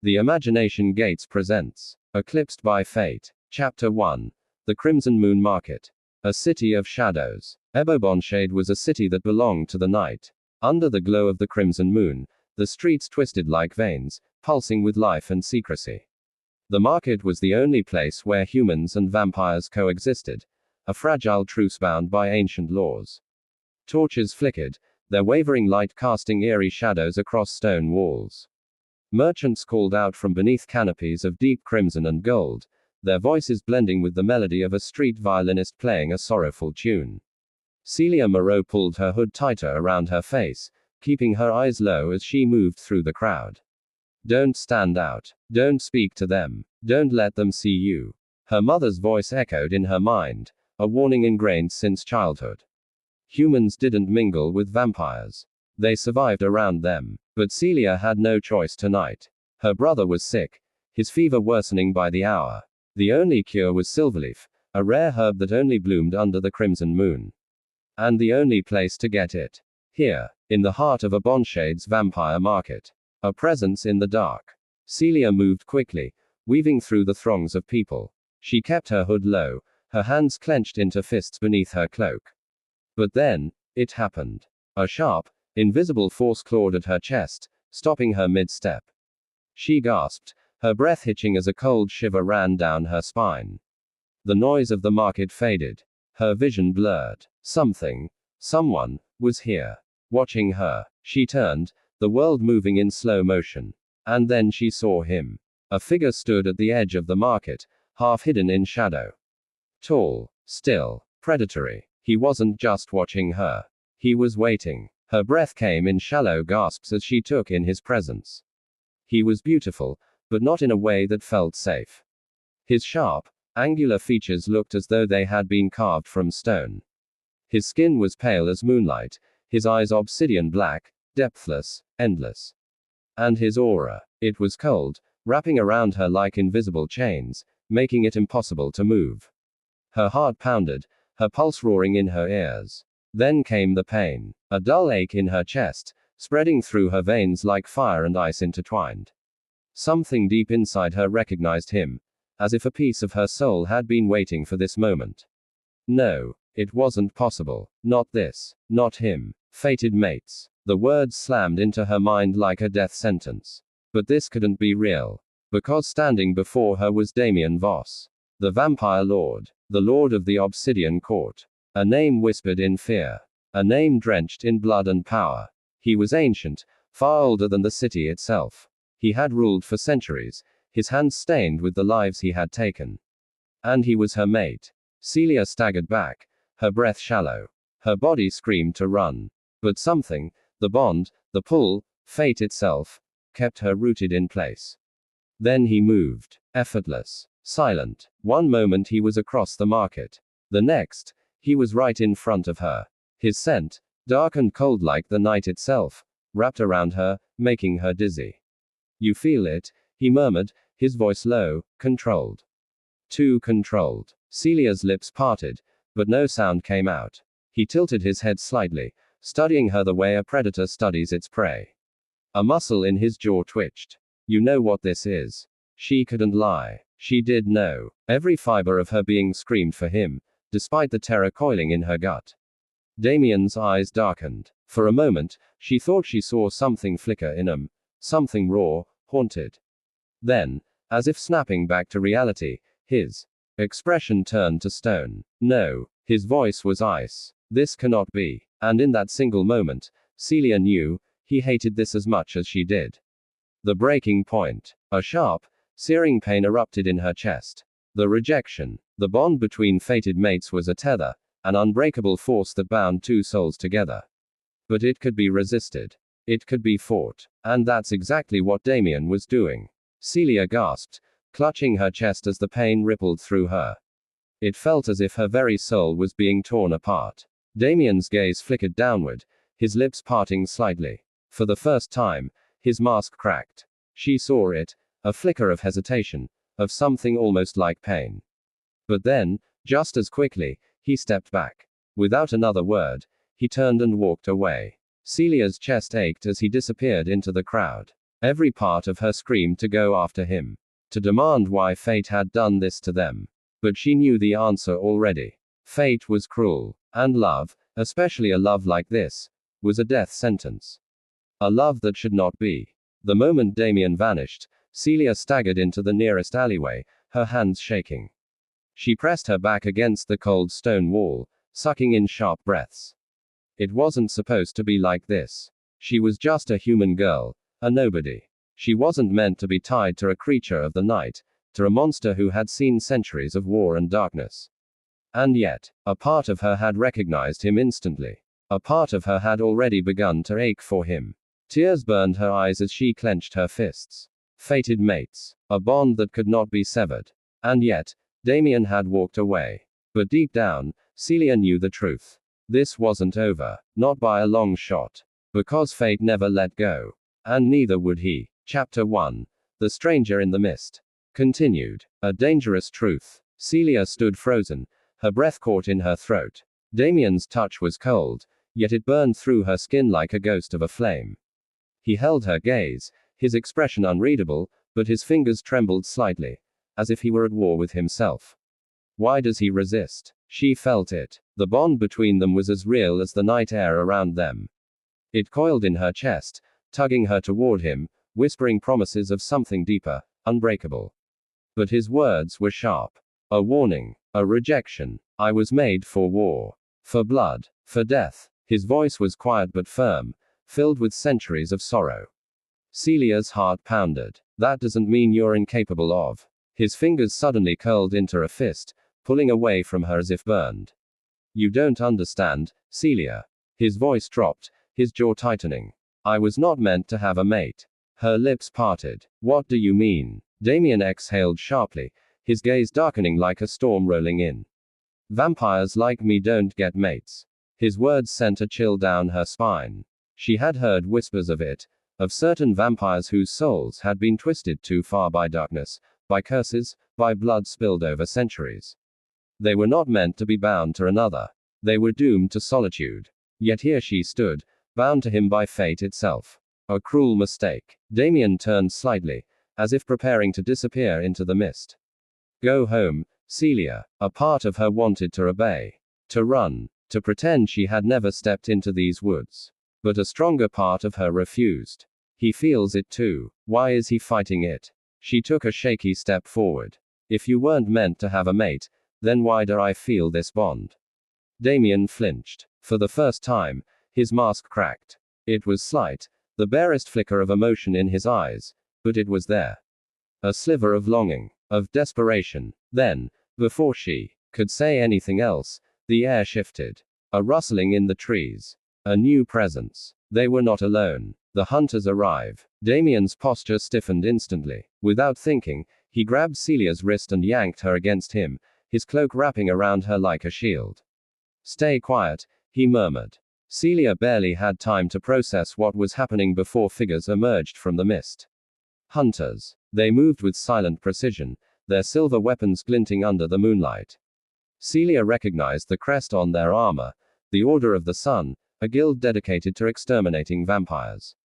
The Imagination Gates presents Eclipsed by Fate. Chapter 1. The Crimson Moon Market. A city of shadows. Ebobonshade was a city that belonged to the night. Under the glow of the crimson moon, the streets twisted like veins, pulsing with life and secrecy. The market was the only place where humans and vampires coexisted, a fragile truce bound by ancient laws. Torches flickered, their wavering light casting eerie shadows across stone walls. Merchants called out from beneath canopies of deep crimson and gold, their voices blending with the melody of a street violinist playing a sorrowful tune. Celia Moreau pulled her hood tighter around her face, keeping her eyes low as she moved through the crowd. Don't stand out. Don't speak to them. Don't let them see you. Her mother's voice echoed in her mind, a warning ingrained since childhood. Humans didn't mingle with vampires. They survived around them. But Celia had no choice tonight. Her brother was sick, his fever worsening by the hour. The only cure was silverleaf, a rare herb that only bloomed under the crimson moon. And the only place to get it. Here, in the heart of Ebobonshade's vampire market. A presence in the dark. Celia moved quickly, weaving through the throngs of people. She kept her hood low, her hands clenched into fists beneath her cloak. But then, it happened. A sharp, invisible force clawed at her chest, stopping her mid-step. She gasped, her breath hitching as a cold shiver ran down her spine. The noise of the market faded. Her vision blurred. Someone, was here. Watching her. She turned, the world moving in slow motion. And then she saw him. A figure stood at the edge of the market, half hidden in shadow. Tall, still, predatory. He wasn't just watching her. He was waiting. Her breath came in shallow gasps as she took in his presence. He was beautiful, but not in a way that felt safe. His sharp, angular features looked as though they had been carved from stone. His skin was pale as moonlight, his eyes obsidian black, depthless, endless. And his aura, it was cold, wrapping around her like invisible chains, making it impossible to move. Her heart pounded, her pulse roaring in her ears. Then came the pain. A dull ache in her chest, spreading through her veins like fire and ice intertwined. Something deep inside her recognized him, as if a piece of her soul had been waiting for this moment. No, it wasn't possible. Not this. Not him. Fated mates. The words slammed into her mind like a death sentence. But this couldn't be real. Because standing before her was Damien Voss. The Vampire Lord. The Lord of the Obsidian Court. A name whispered in fear. A name drenched in blood and power. He was ancient, far older than the city itself. He had ruled for centuries, his hands stained with the lives he had taken. And he was her mate. Celia staggered back, her breath shallow. Her body screamed to run. But something, the bond, the pull, fate itself, kept her rooted in place. Then he moved. Effortless. Silent. One moment he was across the market. The next, he was right in front of her. His scent, dark and cold like the night itself, wrapped around her, making her dizzy. You feel it, he murmured, his voice low, controlled. Too controlled. Celia's lips parted, but no sound came out. He tilted his head slightly, studying her the way a predator studies its prey. A muscle in his jaw twitched. You know what this is. She couldn't lie. She did know. Every fiber of her being screamed for him, despite the terror coiling in her gut. Damien's eyes darkened. For a moment, she thought she saw something flicker in them, something raw, haunted. Then, as if snapping back to reality, his expression turned to stone. No, his voice was ice. This cannot be. And in that single moment, Celia knew, he hated this as much as she did. The breaking point. A sharp, searing pain erupted in her chest. The rejection. The bond between fated mates was a tether, an unbreakable force that bound two souls together. But it could be resisted. It could be fought. And that's exactly what Damien was doing. Celia gasped, clutching her chest as the pain rippled through her. It felt as if her very soul was being torn apart. Damien's gaze flickered downward, his lips parting slightly. For the first time, his mask cracked. She saw it, a flicker of hesitation, of something almost like pain. But then, just as quickly, he stepped back. Without another word, he turned and walked away. Celia's chest ached as he disappeared into the crowd. Every part of her screamed to go after him, to demand why fate had done this to them. But she knew the answer already. Fate was cruel, and love, especially a love like this, was a death sentence. A love that should not be. The moment Damien vanished, Celia staggered into the nearest alleyway, her hands shaking. She pressed her back against the cold stone wall, sucking in sharp breaths. It wasn't supposed to be like this. She was just a human girl, a nobody. She wasn't meant to be tied to a creature of the night, to a monster who had seen centuries of war and darkness. And yet, a part of her had recognized him instantly. A part of her had already begun to ache for him. Tears burned her eyes as she clenched her fists. Fated mates. A bond that could not be severed. And yet, Damien had walked away. But deep down, Celia knew the truth. This wasn't over, not by a long shot. Because fate never let go. And neither would he. Chapter 1. The Stranger in the Mist. Continued. A dangerous truth. Celia stood frozen, her breath caught in her throat. Damien's touch was cold, yet it burned through her skin like a ghost of a flame. He held her gaze, his expression unreadable, but his fingers trembled slightly, as if he were at war with himself. Why does he resist? She felt it. The bond between them was as real as the night air around them. It coiled in her chest, tugging her toward him, whispering promises of something deeper, unbreakable. But his words were sharp. A warning, a rejection. I was made for war. For blood, for death. His voice was quiet but firm, filled with centuries of sorrow. Celia's heart pounded. That doesn't mean you're incapable of. His fingers suddenly curled into a fist, pulling away from her as if burned. You don't understand, Celia. His voice dropped, his jaw tightening. I was not meant to have a mate. Her lips parted. What do you mean? Damien exhaled sharply, his gaze darkening like a storm rolling in. Vampires like me don't get mates. His words sent a chill down her spine. She had heard whispers of it, of certain vampires whose souls had been twisted too far by darkness, by curses, by blood spilled over centuries. They were not meant to be bound to another. They were doomed to solitude. Yet here she stood, bound to him by fate itself. A cruel mistake. Damien turned slightly, as if preparing to disappear into the mist. Go home, Celia. A part of her wanted to obey. To run. To pretend she had never stepped into these woods. But a stronger part of her refused. He feels it too. Why is he fighting it? She took a shaky step forward. If you weren't meant to have a mate, then why do I feel this bond? Damien flinched. For the first time, his mask cracked. It was slight, the barest flicker of emotion in his eyes, but it was there. A sliver of longing, of desperation. Then, before she could say anything else, the air shifted. A rustling in the trees. A new presence. They were not alone. The hunters arrive. Damien's posture stiffened instantly. Without thinking, he grabbed Celia's wrist and yanked her against him, his cloak wrapping around her like a shield. Stay quiet, he murmured. Celia barely had time to process what was happening before figures emerged from the mist. Hunters. They moved with silent precision, their silver weapons glinting under the moonlight. Celia recognized the crest on their armor, the Order of the Sun, a guild dedicated to exterminating vampires.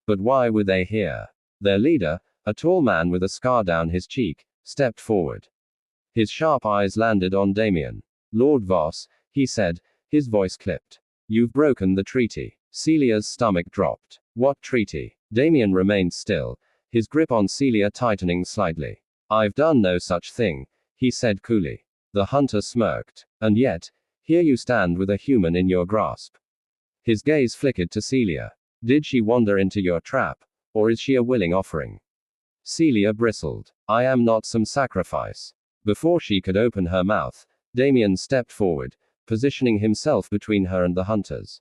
But why were they here? Their leader, a tall man with a scar down his cheek, stepped forward. His sharp eyes landed on Damien. Lord Voss, he said, his voice clipped. You've broken the treaty. Celia's stomach dropped. What treaty? Damien remained still, his grip on Celia tightening slightly. I've done no such thing, he said coolly. The hunter smirked. And yet, here you stand with a human in your grasp. His gaze flickered to Celia. Did she wander into your trap, or is she a willing offering? Celia bristled. I am not some sacrifice. Before she could open her mouth, Damien stepped forward, positioning himself between her and the hunters.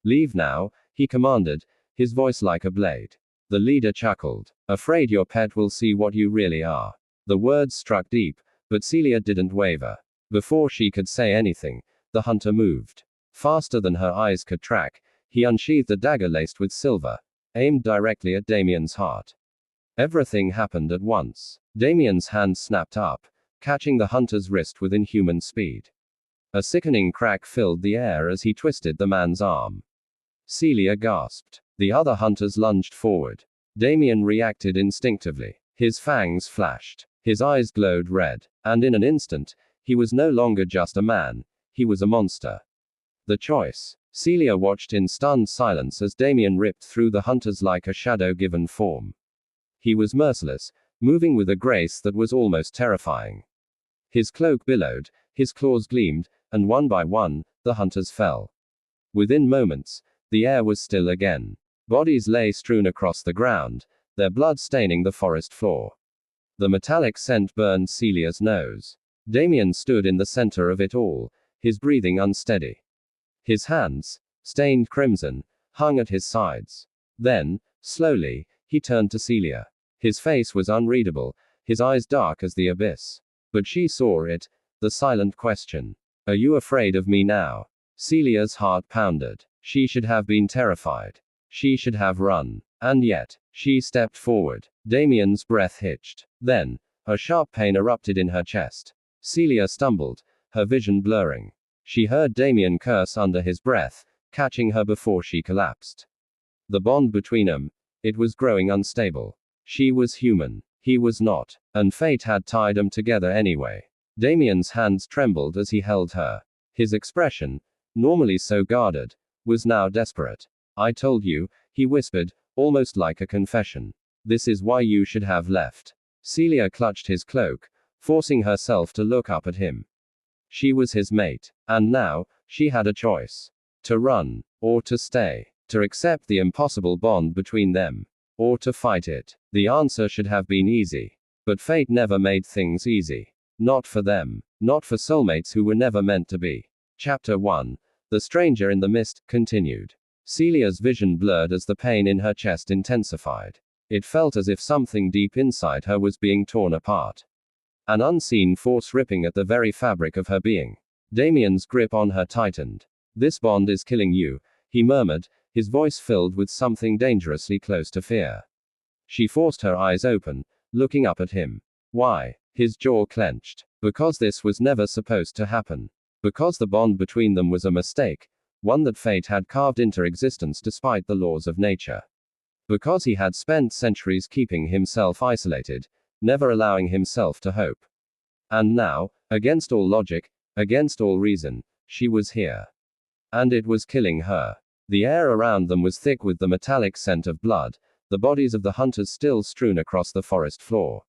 Leave now, he commanded, his voice like a blade. The leader chuckled. Afraid your pet will see what you really are. The words struck deep, but Celia didn't waver. Before she could say anything, the hunter moved. Faster than her eyes could track, he unsheathed a dagger laced with silver, aimed directly at Damien's heart. Everything happened at once. Damien's hand snapped up, catching the hunter's wrist with inhuman speed. A sickening crack filled the air as he twisted the man's arm. Celia gasped. The other hunters lunged forward. Damien reacted instinctively. His fangs flashed. His eyes glowed red. And in an instant, he was no longer just a man, he was a monster. The choice. Celia watched in stunned silence as Damien ripped through the hunters like a shadow-given form. He was merciless, moving with a grace that was almost terrifying. His cloak billowed, his claws gleamed, and one by one, the hunters fell. Within moments, the air was still again. Bodies lay strewn across the ground, their blood staining the forest floor. The metallic scent burned Celia's nose. Damien stood in the center of it all, his breathing unsteady. His hands, stained crimson, hung at his sides. Then, slowly, he turned to Celia. His face was unreadable, his eyes dark as the abyss. But she saw it, the silent question. Are you afraid of me now? Celia's heart pounded. She should have been terrified. She should have run. And yet, she stepped forward. Damien's breath hitched. Then, a sharp pain erupted in her chest. Celia stumbled, her vision blurring. She heard Damien curse under his breath, catching her before she collapsed. The bond between them, it was growing unstable. She was human. He was not. And fate had tied them together anyway. Damien's hands trembled as he held her. His expression, normally so guarded, was now desperate. I told you, he whispered, almost like a confession. This is why you should have left. Celia clutched his cloak, forcing herself to look up at him. She was his mate. And now, she had a choice. To run, or to stay. To accept the impossible bond between them. Or to fight it. The answer should have been easy. But fate never made things easy. Not for them. Not for soulmates who were never meant to be. Chapter 1. The Stranger in the Mist, continued. Celia's vision blurred as the pain in her chest intensified. It felt as if something deep inside her was being torn apart. An unseen force ripping at the very fabric of her being. Damien's grip on her tightened. This bond is killing you, he murmured, his voice filled with something dangerously close to fear. She forced her eyes open, looking up at him. Why? His jaw clenched. Because this was never supposed to happen. Because the bond between them was a mistake, one that fate had carved into existence despite the laws of nature. Because he had spent centuries keeping himself isolated, never allowing himself to hope. And now, against all logic, against all reason, she was here. And it was killing her. The air around them was thick with the metallic scent of blood, the bodies of the hunters still strewn across the forest floor.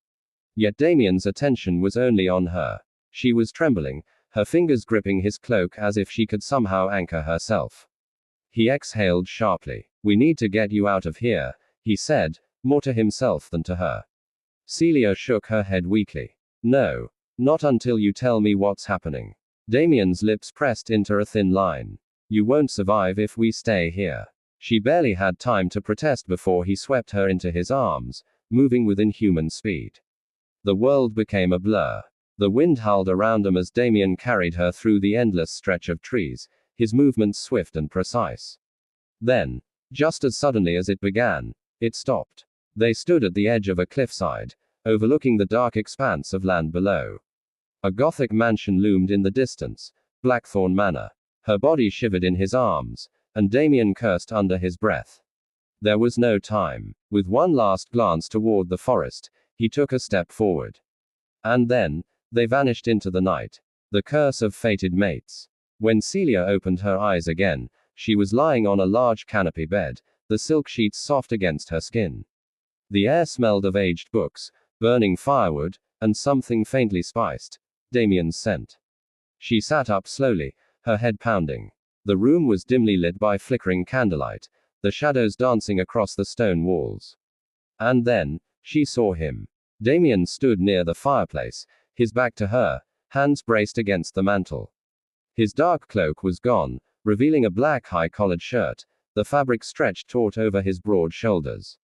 Yet Damien's attention was only on her. She was trembling, her fingers gripping his cloak as if she could somehow anchor herself. He exhaled sharply. We need to get you out of here, he said, more to himself than to her. Celia shook her head weakly. No. Not until you tell me what's happening. Damien's lips pressed into a thin line. You won't survive if we stay here. She barely had time to protest before he swept her into his arms, moving with inhuman speed. The world became a blur. The wind howled around them as Damien carried her through the endless stretch of trees, his movements swift and precise. Then, just as suddenly as it began, it stopped. They stood at the edge of a cliffside, overlooking the dark expanse of land below. A Gothic mansion loomed in the distance, Blackthorn Manor. Her body shivered in his arms, and Damien cursed under his breath. There was no time. With one last glance toward the forest, he took a step forward. And then, they vanished into the night. The curse of fated mates. When Celia opened her eyes again, she was lying on a large canopy bed, the silk sheets soft against her skin. The air smelled of aged books, burning firewood, and something faintly spiced, Damien's scent. She sat up slowly, her head pounding. The room was dimly lit by flickering candlelight, the shadows dancing across the stone walls. And then, she saw him. Damien stood near the fireplace, his back to her, hands braced against the mantel. His dark cloak was gone, revealing a black high-collared shirt, the fabric stretched taut over his broad shoulders.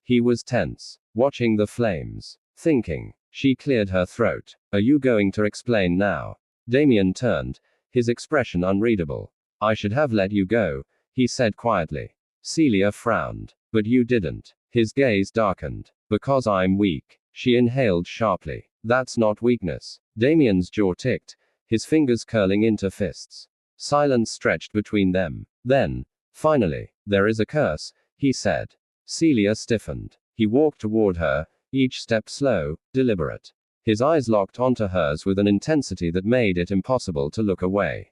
He was tense, watching the flames, thinking. She cleared her throat. Are you going to explain now? Damien turned, his expression unreadable. I should have let you go, he said quietly. Celia frowned. But you didn't. His gaze darkened. Because I'm weak. She inhaled sharply. That's not weakness. Damien's jaw ticked, his fingers curling into fists. Silence stretched between them. Then, finally, there is a curse, he said. Celia stiffened. He walked toward her, each step slow, deliberate. His eyes locked onto hers with an intensity that made it impossible to look away.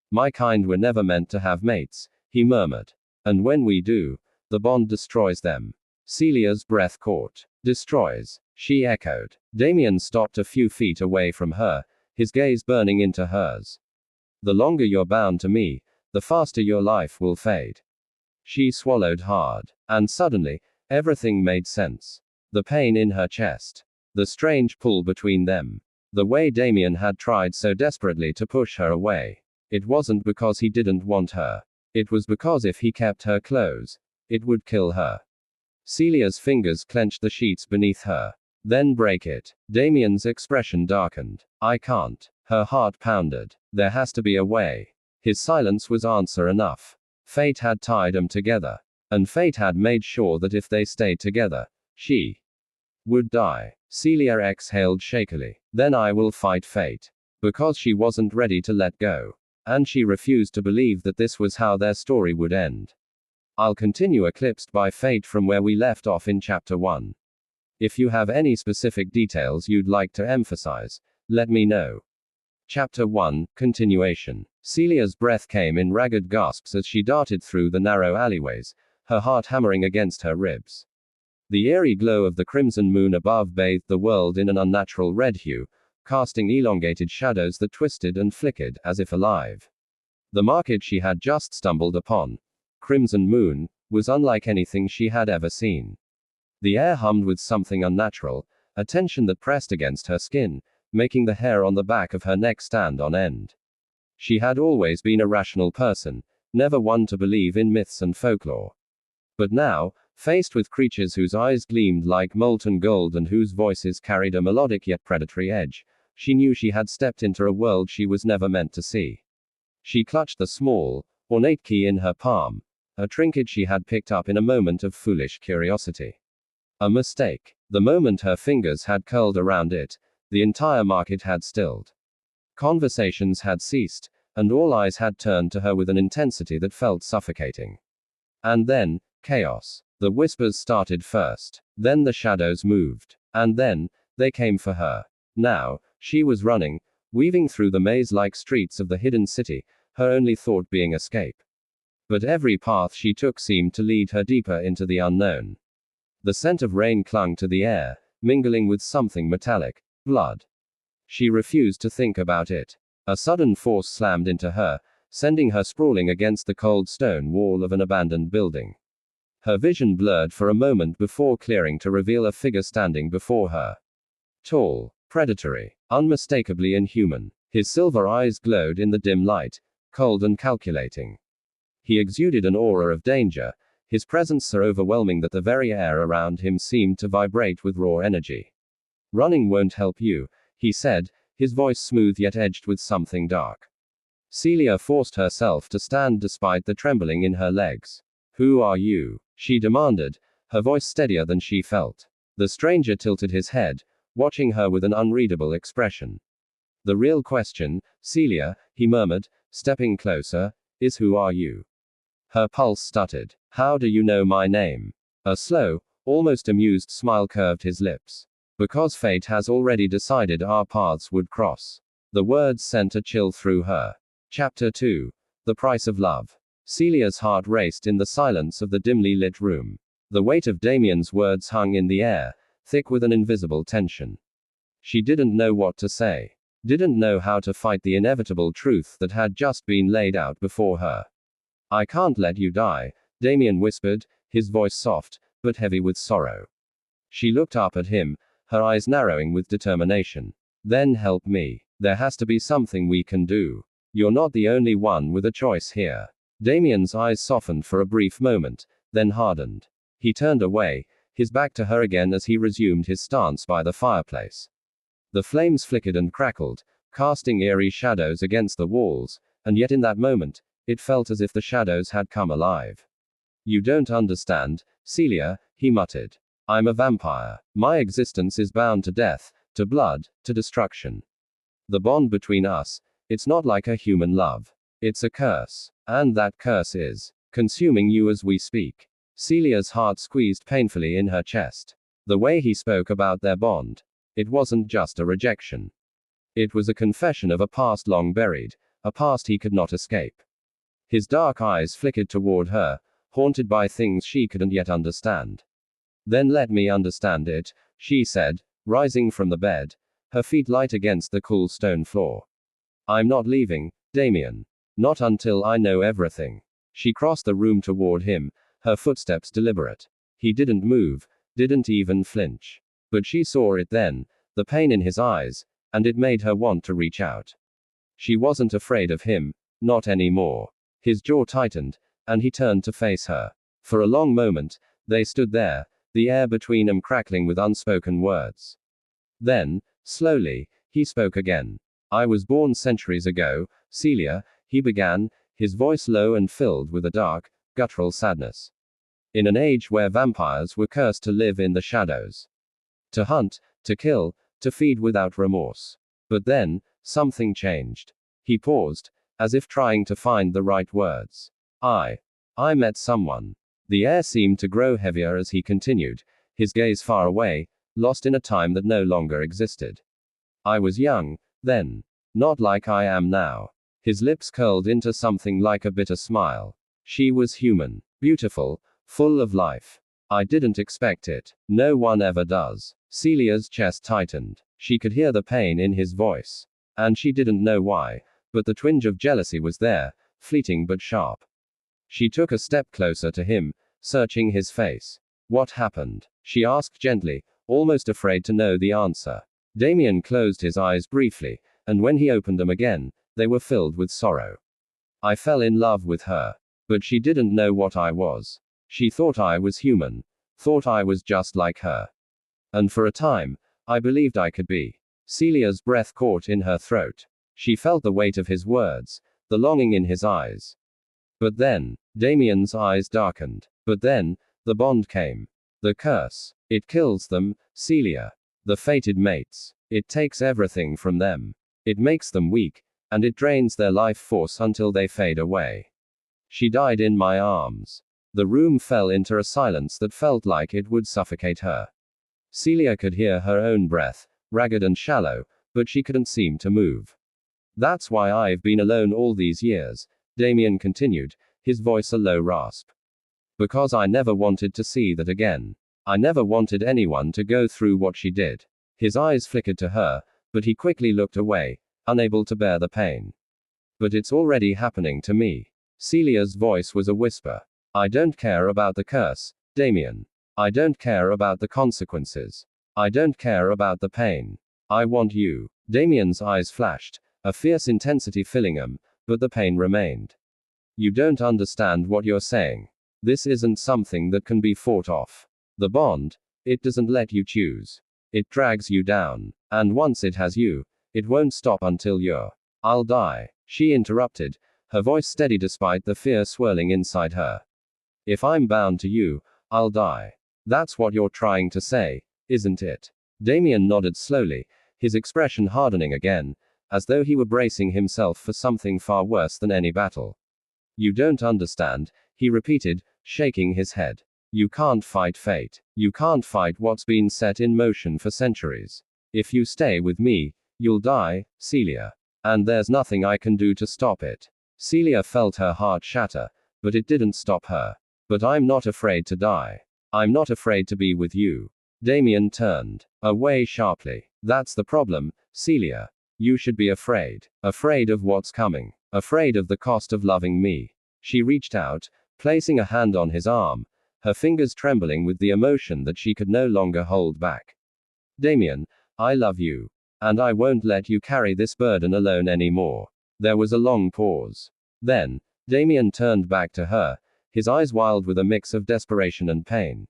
My kind were never meant to have mates, he murmured. And when we do, the bond destroys them. Celia's breath caught. Destroys, she echoed. Damien stopped a few feet away from her, his gaze burning into hers. The longer you're bound to me, the faster your life will fade. She swallowed hard. And suddenly, everything made sense. The pain in her chest. The strange pull between them. The way Damien had tried so desperately to push her away. It wasn't because he didn't want her. It was because if he kept her close, it would kill her. Celia's fingers clenched the sheets beneath her. Then break it. Damien's expression darkened. I can't. Her heart pounded. There has to be a way. His silence was answer enough. Fate had tied them together. And fate had made sure that if they stayed together, she would die. Celia exhaled shakily. Then I will fight fate. Because she wasn't ready to let go. And she refused to believe that this was how their story would end. I'll continue Eclipsed by Fate from where we left off in Chapter 1. If you have any specific details you'd like to emphasize, let me know. Chapter 1, Continuation. Celia's breath came in ragged gasps as she darted through the narrow alleyways, her heart hammering against her ribs. The eerie glow of the crimson moon above bathed the world in an unnatural red hue, casting elongated shadows that twisted and flickered, as if alive. The market she had just stumbled upon, Crimson Moon, was unlike anything she had ever seen. The air hummed with something unnatural, a tension that pressed against her skin, making the hair on the back of her neck stand on end. She had always been a rational person, never one to believe in myths and folklore. But now, faced with creatures whose eyes gleamed like molten gold and whose voices carried a melodic yet predatory edge, she knew she had stepped into a world she was never meant to see. She clutched the small, ornate key in her palm, a trinket she had picked up in a moment of foolish curiosity. A mistake. The moment her fingers had curled around it, the entire market had stilled. Conversations had ceased, and all eyes had turned to her with an intensity that felt suffocating. And then, chaos. The whispers started first. Then the shadows moved. And then, they came for her. Now, she was running, weaving through the maze-like streets of the hidden city, her only thought being escape. But every path she took seemed to lead her deeper into the unknown. The scent of rain clung to the air, mingling with something metallic, blood. She refused to think about it. A sudden force slammed into her, sending her sprawling against the cold stone wall of an abandoned building. Her vision blurred for a moment before clearing to reveal a figure standing before her. Tall, predatory, unmistakably inhuman. His silver eyes glowed in the dim light, cold and calculating. He exuded an aura of danger, his presence so overwhelming that the very air around him seemed to vibrate with raw energy. Running won't help you, he said, his voice smooth yet edged with something dark. Celia forced herself to stand despite the trembling in her legs. Who are you? She demanded, her voice steadier than she felt. The stranger tilted his head, watching her with an unreadable expression. The real question, Celia, he murmured, stepping closer, is who are you? Her pulse stuttered. How do you know my name? A slow, almost amused smile curved his lips. Because fate has already decided our paths would cross. The words sent a chill through her. Chapter 2. The Price of Love. Celia's heart raced in the silence of the dimly lit room. The weight of Damien's words hung in the air, thick with an invisible tension. She didn't know what to say. Didn't know how to fight the inevitable truth that had just been laid out before her. I can't let you die, Damien whispered, his voice soft, but heavy with sorrow. She looked up at him, her eyes narrowing with determination. Then help me. There has to be something we can do. You're not the only one with a choice here. Damien's eyes softened for a brief moment, then hardened. He turned away, his back to her again as he resumed his stance by the fireplace. The flames flickered and crackled, casting eerie shadows against the walls, and yet in that moment, it felt as if the shadows had come alive. You don't understand, Celia, he muttered. I'm a vampire. My existence is bound to death, to blood, to destruction. The bond between us, it's not like a human love. It's a curse. And that curse is consuming you as we speak. Celia's heart squeezed painfully in her chest. The way he spoke about their bond. It wasn't just a rejection. It was a confession of a past long buried, a past he could not escape. His dark eyes flickered toward her, haunted by things she couldn't yet understand. Then let me understand it, she said, rising from the bed, her feet light against the cool stone floor. I'm not leaving, Damien. Not until I know everything. She crossed the room toward him, her footsteps deliberate. He didn't move, didn't even flinch. But she saw it then, the pain in his eyes, and it made her want to reach out. She wasn't afraid of him, not anymore. His jaw tightened, and he turned to face her. For a long moment, they stood there, the air between them crackling with unspoken words. Then, slowly, he spoke again. I was born centuries ago, Celia, he began, his voice low and filled with a dark, guttural sadness. In an age where vampires were cursed to live in the shadows. To hunt, to kill, to feed without remorse. But then, something changed. He paused, as if trying to find the right words. I met someone. The air seemed to grow heavier as he continued, his gaze far away, lost in a time that no longer existed. I was young, then. Not like I am now. His lips curled into something like a bitter smile. She was human, beautiful, full of life. I didn't expect it. No one ever does. Celia's chest tightened. She could hear the pain in his voice. And she didn't know why, but the twinge of jealousy was there, fleeting but sharp. She took a step closer to him, searching his face. What happened? She asked gently, almost afraid to know the answer. Damien closed his eyes briefly, and when he opened them again, they were filled with sorrow. I fell in love with her. But she didn't know what I was. She thought I was human. Thought I was just like her. And for a time, I believed I could be. Celia's breath caught in her throat. She felt the weight of his words, the longing in his eyes. But then, Damien's eyes darkened. But then, the bond came. The curse. It kills them, Celia. The fated mates. It takes everything from them. It makes them weak, and it drains their life force until they fade away. She died in my arms. The room fell into a silence that felt like it would suffocate her. Celia could hear her own breath, ragged and shallow, but she couldn't seem to move. That's why I've been alone all these years, Damien continued, his voice a low rasp. Because I never wanted to see that again. I never wanted anyone to go through what she did. His eyes flickered to her, but he quickly looked away, unable to bear the pain. But it's already happening to me. Celia's voice was a whisper. I don't care about the curse, Damien. I don't care about the consequences. I don't care about the pain. I want you. Damien's eyes flashed, a fierce intensity filling them, but the pain remained. You don't understand what you're saying. This isn't something that can be fought off. The bond, it doesn't let you choose. It drags you down. And once it has you, it won't stop until you're. I'll die. She interrupted, her voice steady despite the fear swirling inside her. If I'm bound to you, I'll die. That's what you're trying to say, isn't it? Damien nodded slowly, his expression hardening again, as though he were bracing himself for something far worse than any battle. You don't understand, he repeated, shaking his head. You can't fight fate. You can't fight what's been set in motion for centuries. If you stay with me, you'll die, Celia. And there's nothing I can do to stop it. Celia felt her heart shatter, but it didn't stop her. But I'm not afraid to die. I'm not afraid to be with you. Damien turned away sharply. That's the problem, Celia. You should be afraid. Afraid of what's coming. Afraid of the cost of loving me. She reached out, placing a hand on his arm, her fingers trembling with the emotion that she could no longer hold back. Damien, I love you. And I won't let you carry this burden alone anymore. There was a long pause. Then, Damien turned back to her, his eyes wild with a mix of desperation and pain.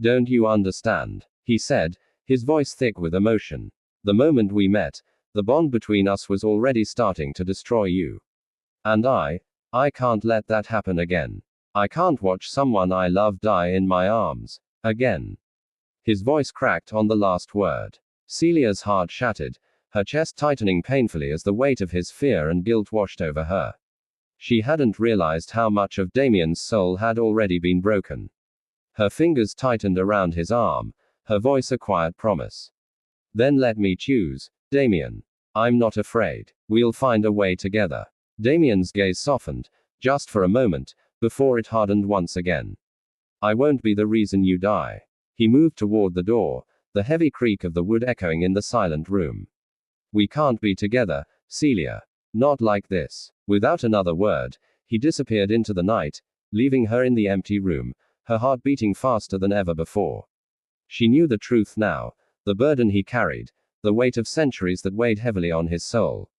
Don't you understand? He said, his voice thick with emotion. The moment we met, the bond between us was already starting to destroy you. And I can't let that happen again. I can't watch someone I love die in my arms, again. His voice cracked on the last word. Celia's heart shattered, her chest tightening painfully as the weight of his fear and guilt washed over her. She hadn't realized how much of Damien's soul had already been broken. Her fingers tightened around his arm, her voice a quiet promise. Then let me choose, Damien. I'm not afraid. We'll find a way together. Damien's gaze softened, just for a moment, before it hardened once again. I won't be the reason you die. He moved toward the door, the heavy creak of the wood echoing in the silent room. We can't be together, Celia. Not like this. Without another word, he disappeared into the night, leaving her in the empty room, her heart beating faster than ever before. She knew the truth now, the burden he carried, the weight of centuries that weighed heavily on his soul.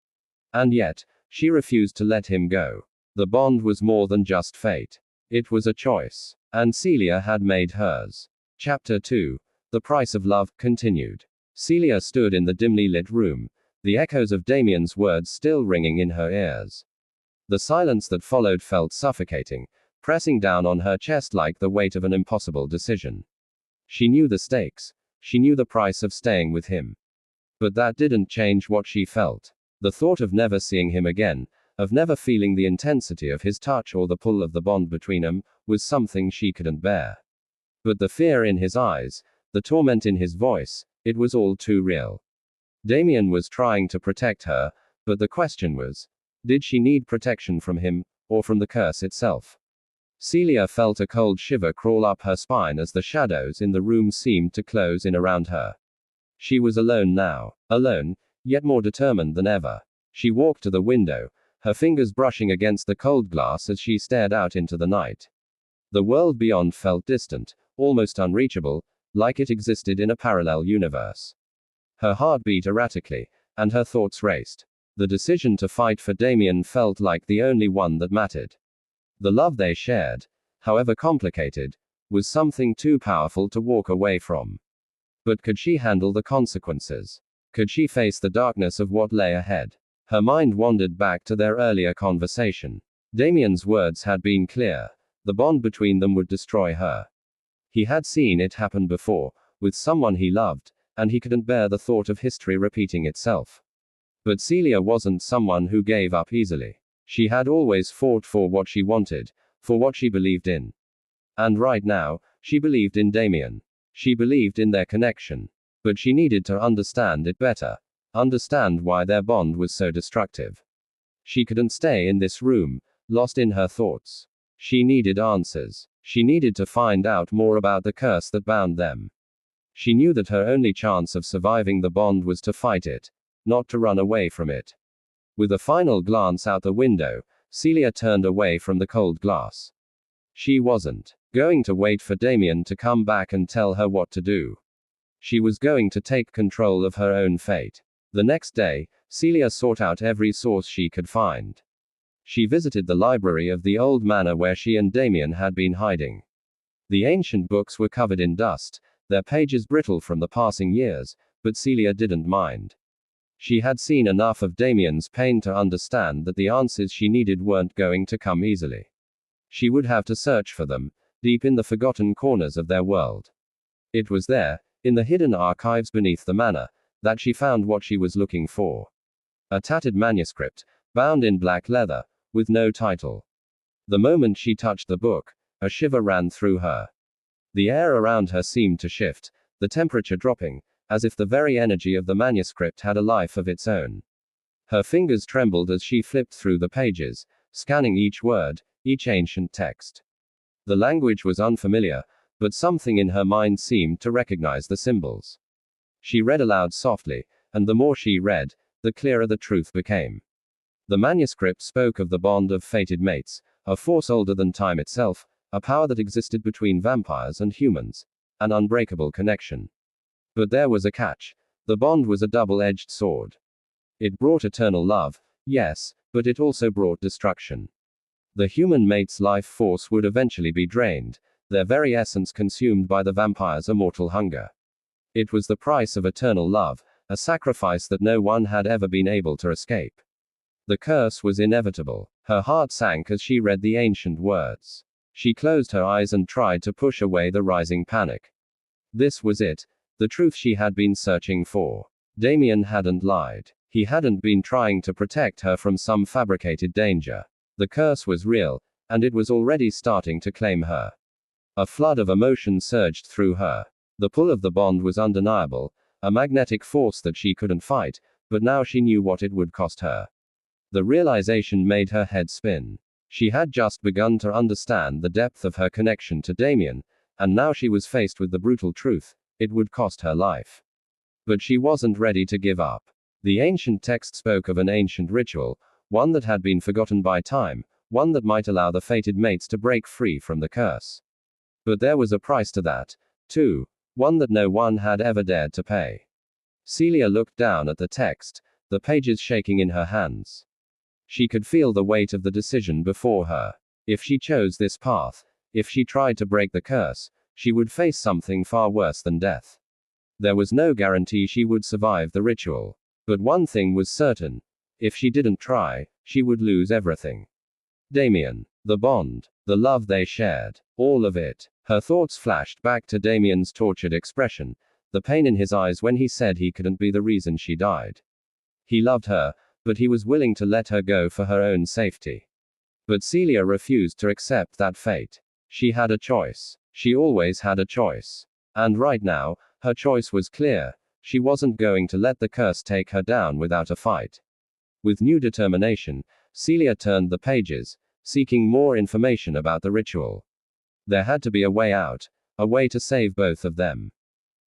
And yet, she refused to let him go. The bond was more than just fate. It was a choice. And Celia had made hers. Chapter 2. The Price of Love, continued. Celia stood in the dimly lit room, the echoes of Damien's words still ringing in her ears. The silence that followed felt suffocating, pressing down on her chest like the weight of an impossible decision. She knew the stakes. She knew the price of staying with him. But that didn't change what she felt. The thought of never seeing him again, of never feeling the intensity of his touch or the pull of the bond between them, was something she couldn't bear. But the fear in his eyes, the torment in his voice, it was all too real. Damien was trying to protect her, but the question was, did she need protection from him, or from the curse itself? Celia felt a cold shiver crawl up her spine as the shadows in the room seemed to close in around her. She was alone now. Alone, yet more determined than ever. She walked to the window, her fingers brushing against the cold glass as she stared out into the night. The world beyond felt distant, almost unreachable, like it existed in a parallel universe. Her heart beat erratically, and her thoughts raced. The decision to fight for Damien felt like the only one that mattered. The love they shared, however complicated, was something too powerful to walk away from. But could she handle the consequences? Could she face the darkness of what lay ahead? Her mind wandered back to their earlier conversation. Damien's words had been clear. The bond between them would destroy her. He had seen it happen before, with someone he loved, and he couldn't bear the thought of history repeating itself. But Celia wasn't someone who gave up easily. She had always fought for what she wanted, for what she believed in. And right now, she believed in Damien. She believed in their connection. But she needed to understand it better. Understand why their bond was so destructive. She couldn't stay in this room, lost in her thoughts. She needed answers. She needed to find out more about the curse that bound them. She knew that her only chance of surviving the bond was to fight it, not to run away from it. With a final glance out the window, Celia turned away from the cold glass. She wasn't going to wait for Damien to come back and tell her what to do. She was going to take control of her own fate. The next day, Celia sought out every source she could find. She visited the library of the old manor where she and Damien had been hiding. The ancient books were covered in dust, their pages brittle from the passing years, but Celia didn't mind. She had seen enough of Damien's pain to understand that the answers she needed weren't going to come easily. She would have to search for them, deep in the forgotten corners of their world. It was there, in the hidden archives beneath the manor, that she found what she was looking for. A tattered manuscript, bound in black leather, with no title. The moment she touched the book, a shiver ran through her. The air around her seemed to shift, the temperature dropping, as if the very energy of the manuscript had a life of its own. Her fingers trembled as she flipped through the pages, scanning each word, each ancient text. The language was unfamiliar, but something in her mind seemed to recognize the symbols. She read aloud softly, and the more she read, the clearer the truth became. The manuscript spoke of the bond of fated mates, a force older than time itself, a power that existed between vampires and humans, an unbreakable connection. But there was a catch. The bond was a double-edged sword. It brought eternal love, yes, but it also brought destruction. The human mate's life force would eventually be drained, their very essence consumed by the vampire's immortal hunger. It was the price of eternal love, a sacrifice that no one had ever been able to escape. The curse was inevitable. Her heart sank as she read the ancient words. She closed her eyes and tried to push away the rising panic. This was it, the truth she had been searching for. Damien hadn't lied. He hadn't been trying to protect her from some fabricated danger. The curse was real, and it was already starting to claim her. A flood of emotion surged through her. The pull of the bond was undeniable, a magnetic force that she couldn't fight, but now she knew what it would cost her. The realization made her head spin. She had just begun to understand the depth of her connection to Damien, and now she was faced with the brutal truth: it would cost her life. But she wasn't ready to give up. The ancient text spoke of an ancient ritual, one that had been forgotten by time, one that might allow the fated mates to break free from the curse. But there was a price to that, too, one that no one had ever dared to pay. Celia looked down at the text, the pages shaking in her hands. She could feel the weight of the decision before her. If she chose this path, if she tried to break the curse, she would face something far worse than death. There was no guarantee she would survive the ritual. But one thing was certain: if she didn't try, she would lose everything. Damien, the bond, the love they shared, all of it. Her thoughts flashed back to Damien's tortured expression, the pain in his eyes when he said he couldn't be the reason she died. He loved her, but he was willing to let her go for her own safety. But Celia refused to accept that fate. She had a choice. She always had a choice. And right now, her choice was clear: she wasn't going to let the curse take her down without a fight. With new determination, Celia turned the pages, seeking more information about the ritual. There had to be a way out, a way to save both of them.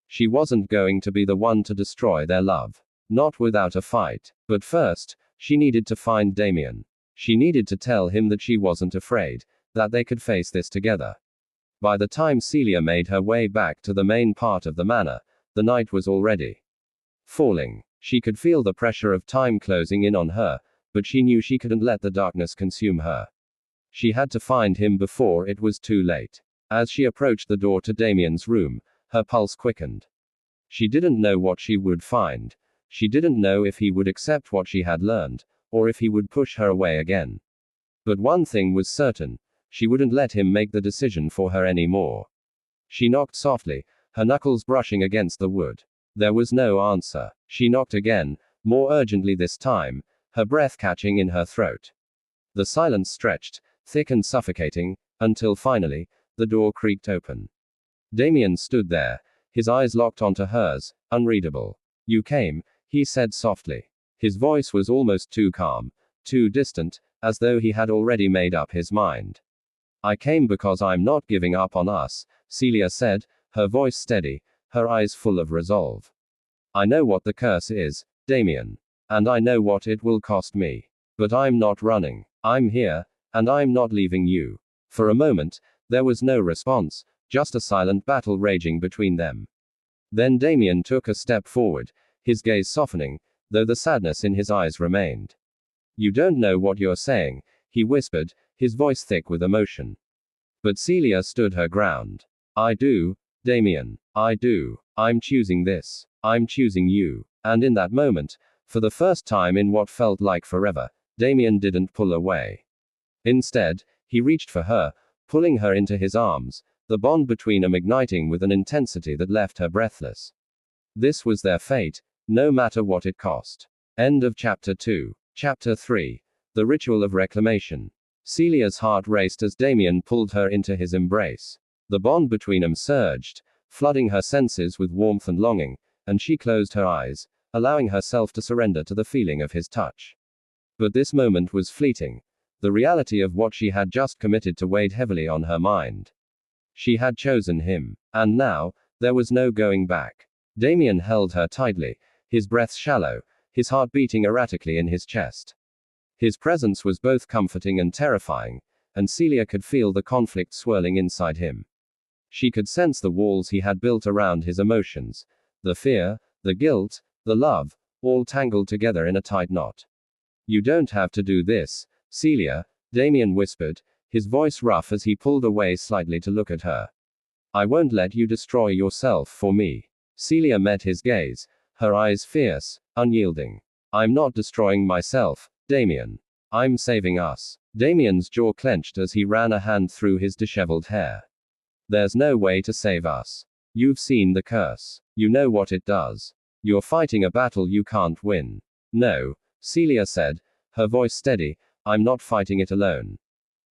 She wasn't going to be the one to destroy their love. Not without a fight. But first, she needed to find Damien. She needed to tell him that she wasn't afraid, that they could face this together. By the time Celia made her way back to the main part of the manor, the night was already falling. She could feel the pressure of time closing in on her, but she knew she couldn't let the darkness consume her. She had to find him before it was too late. As she approached the door to Damien's room, her pulse quickened. She didn't know what she would find. She didn't know if he would accept what she had learned, or if he would push her away again. But one thing was certain: she wouldn't let him make the decision for her anymore. She knocked softly, her knuckles brushing against the wood. There was no answer. She knocked again, more urgently this time, her breath catching in her throat. The silence stretched, thick and suffocating, until finally, the door creaked open. Damien stood there, his eyes locked onto hers, unreadable. "You came," he said softly. His voice was almost too calm, too distant, as though he had already made up his mind. "I came because I'm not giving up on us," Celia said, her voice steady, her eyes full of resolve. "I know what the curse is, Damien. And I know what it will cost me. But I'm not running. I'm here, and I'm not leaving you." For a moment, there was no response, just a silent battle raging between them. Then Damien took a step forward, his gaze softening, though the sadness in his eyes remained. "You don't know what you're saying," he whispered, his voice thick with emotion. But Celia stood her ground. "I do, Damien. I do. I'm choosing this. I'm choosing you." And in that moment, for the first time in what felt like forever, Damien didn't pull away. Instead, he reached for her, pulling her into his arms, the bond between them igniting with an intensity that left her breathless. This was their fate, no matter what it cost. End of Chapter 2. Chapter 3. The Ritual of Reclamation. Celia's heart raced as Damien pulled her into his embrace. The bond between them surged, flooding her senses with warmth and longing, and she closed her eyes, allowing herself to surrender to the feeling of his touch. But this moment was fleeting. The reality of what she had just committed to weighed heavily on her mind. She had chosen him. And now, there was no going back. Damien held her tightly, his breath shallow, his heart beating erratically in his chest. His presence was both comforting and terrifying, and Celia could feel the conflict swirling inside him. She could sense the walls he had built around his emotions, the fear, the guilt, the love, all tangled together in a tight knot. "You don't have to do this, Celia," Damien whispered, his voice rough as he pulled away slightly to look at her. "I won't let you destroy yourself for me." Celia met his gaze, her eyes fierce, unyielding. "I'm not destroying myself, Damien. I'm saving us." Damien's jaw clenched as he ran a hand through his disheveled hair. "There's no way to save us. You've seen the curse. You know what it does. You're fighting a battle you can't win." "No," Celia said, her voice steady, "I'm not fighting it alone.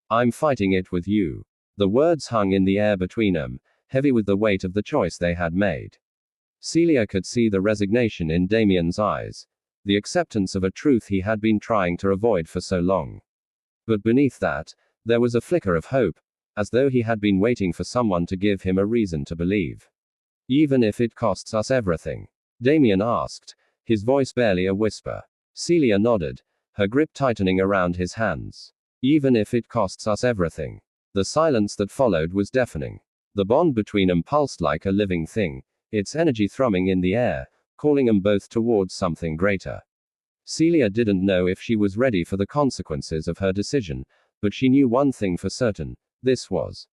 I'm fighting it with you." The words hung in the air between them, heavy with the weight of the choice they had made. Celia could see the resignation in Damien's eyes, the acceptance of a truth he had been trying to avoid for so long. But beneath that, there was a flicker of hope, as though he had been waiting for someone to give him a reason to believe. Even if it costs us everything? Damien asked, his voice barely a whisper. Celia nodded, her grip tightening around his hands. Even if it costs us everything. The silence that followed was deafening. The bond between them pulsed like a living thing, its energy thrumming in the air, calling them both towards something greater. Celia didn't know if she was ready for the consequences of her decision, but she knew one thing for certain: this was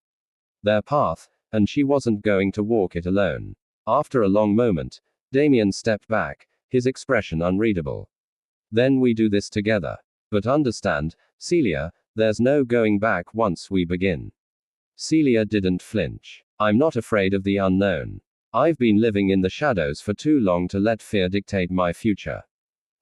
their path, and she wasn't going to walk it alone. After a long moment, Damien stepped back, his expression unreadable. Then we do this together. But understand, Celia, there's no going back once we begin. Celia didn't flinch. I'm not afraid of the unknown. I've been living in the shadows for too long to let fear dictate my future.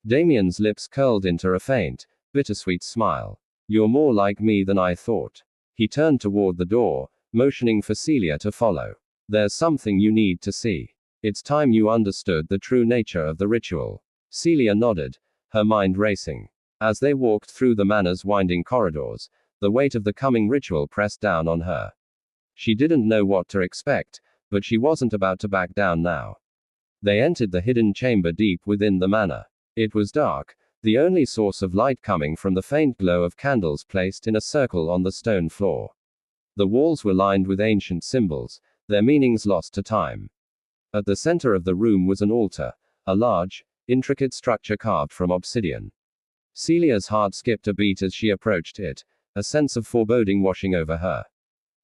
Damien's lips curled into a faint, bittersweet smile. You're more like me than I thought. He turned toward the door, motioning for Celia to follow. There's something you need to see. It's time you understood the true nature of the ritual. Celia nodded, her mind racing. As they walked through the manor's winding corridors, the weight of the coming ritual pressed down on her. She didn't know what to expect, but she wasn't about to back down now. They entered the hidden chamber deep within the manor. It was dark, the only source of light coming from the faint glow of candles placed in a circle on the stone floor. The walls were lined with ancient symbols, their meanings lost to time. At the center of the room was an altar, a large, intricate structure carved from obsidian. Celia's heart skipped a beat as she approached it, a sense of foreboding washing over her.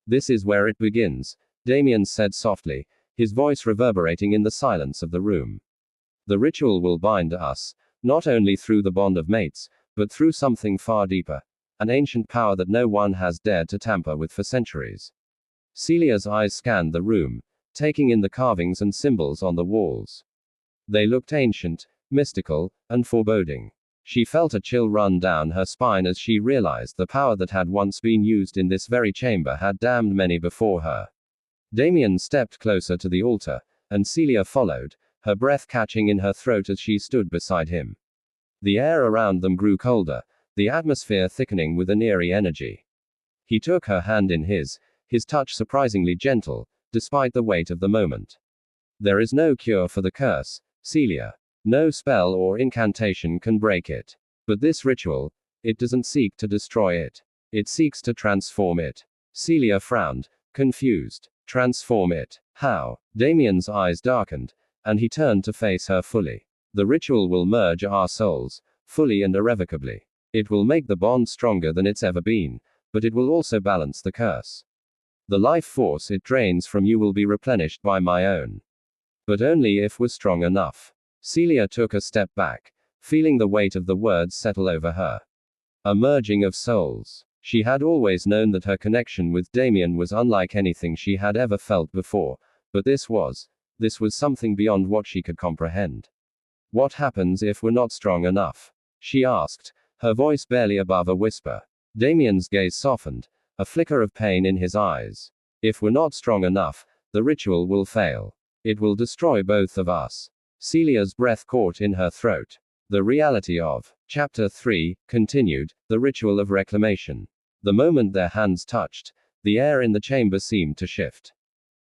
This is where it begins, Damien said softly, his voice reverberating in the silence of the room. The ritual will bind us, not only through the bond of mates, but through something far deeper, an ancient power that no one has dared to tamper with for centuries. Celia's eyes scanned the room, taking in the carvings and symbols on the walls. They looked ancient, mystical, and foreboding. She felt a chill run down her spine as she realized the power that had once been used in this very chamber had damned many before her. Damien stepped closer to the altar, and Celia followed, her breath catching in her throat as she stood beside him. The air around them grew colder, the atmosphere thickening with an eerie energy. He took her hand in his touch surprisingly gentle, despite the weight of the moment. There is no cure for the curse, Celia. No spell or incantation can break it. But this ritual, it doesn't seek to destroy it. It seeks to transform it. Celia frowned, confused. Transform it? How? Damien's eyes darkened, and he turned to face her fully. The ritual will merge our souls, fully and irrevocably. It will make the bond stronger than it's ever been, but it will also balance the curse. The life force it drains from you will be replenished by my own. But only if we're strong enough. Celia took a step back, feeling the weight of the words settle over her. A merging of souls. She had always known that her connection with Damien was unlike anything she had ever felt before, but this was something beyond what she could comprehend. What happens if we're not strong enough? She asked, her voice barely above a whisper. Damien's gaze softened, a flicker of pain in his eyes. If we're not strong enough, the ritual will fail. It will destroy both of us. Celia's breath caught in her throat. The reality of Chapter 3 continued, the ritual of reclamation. The moment their hands touched, the air in the chamber seemed to shift.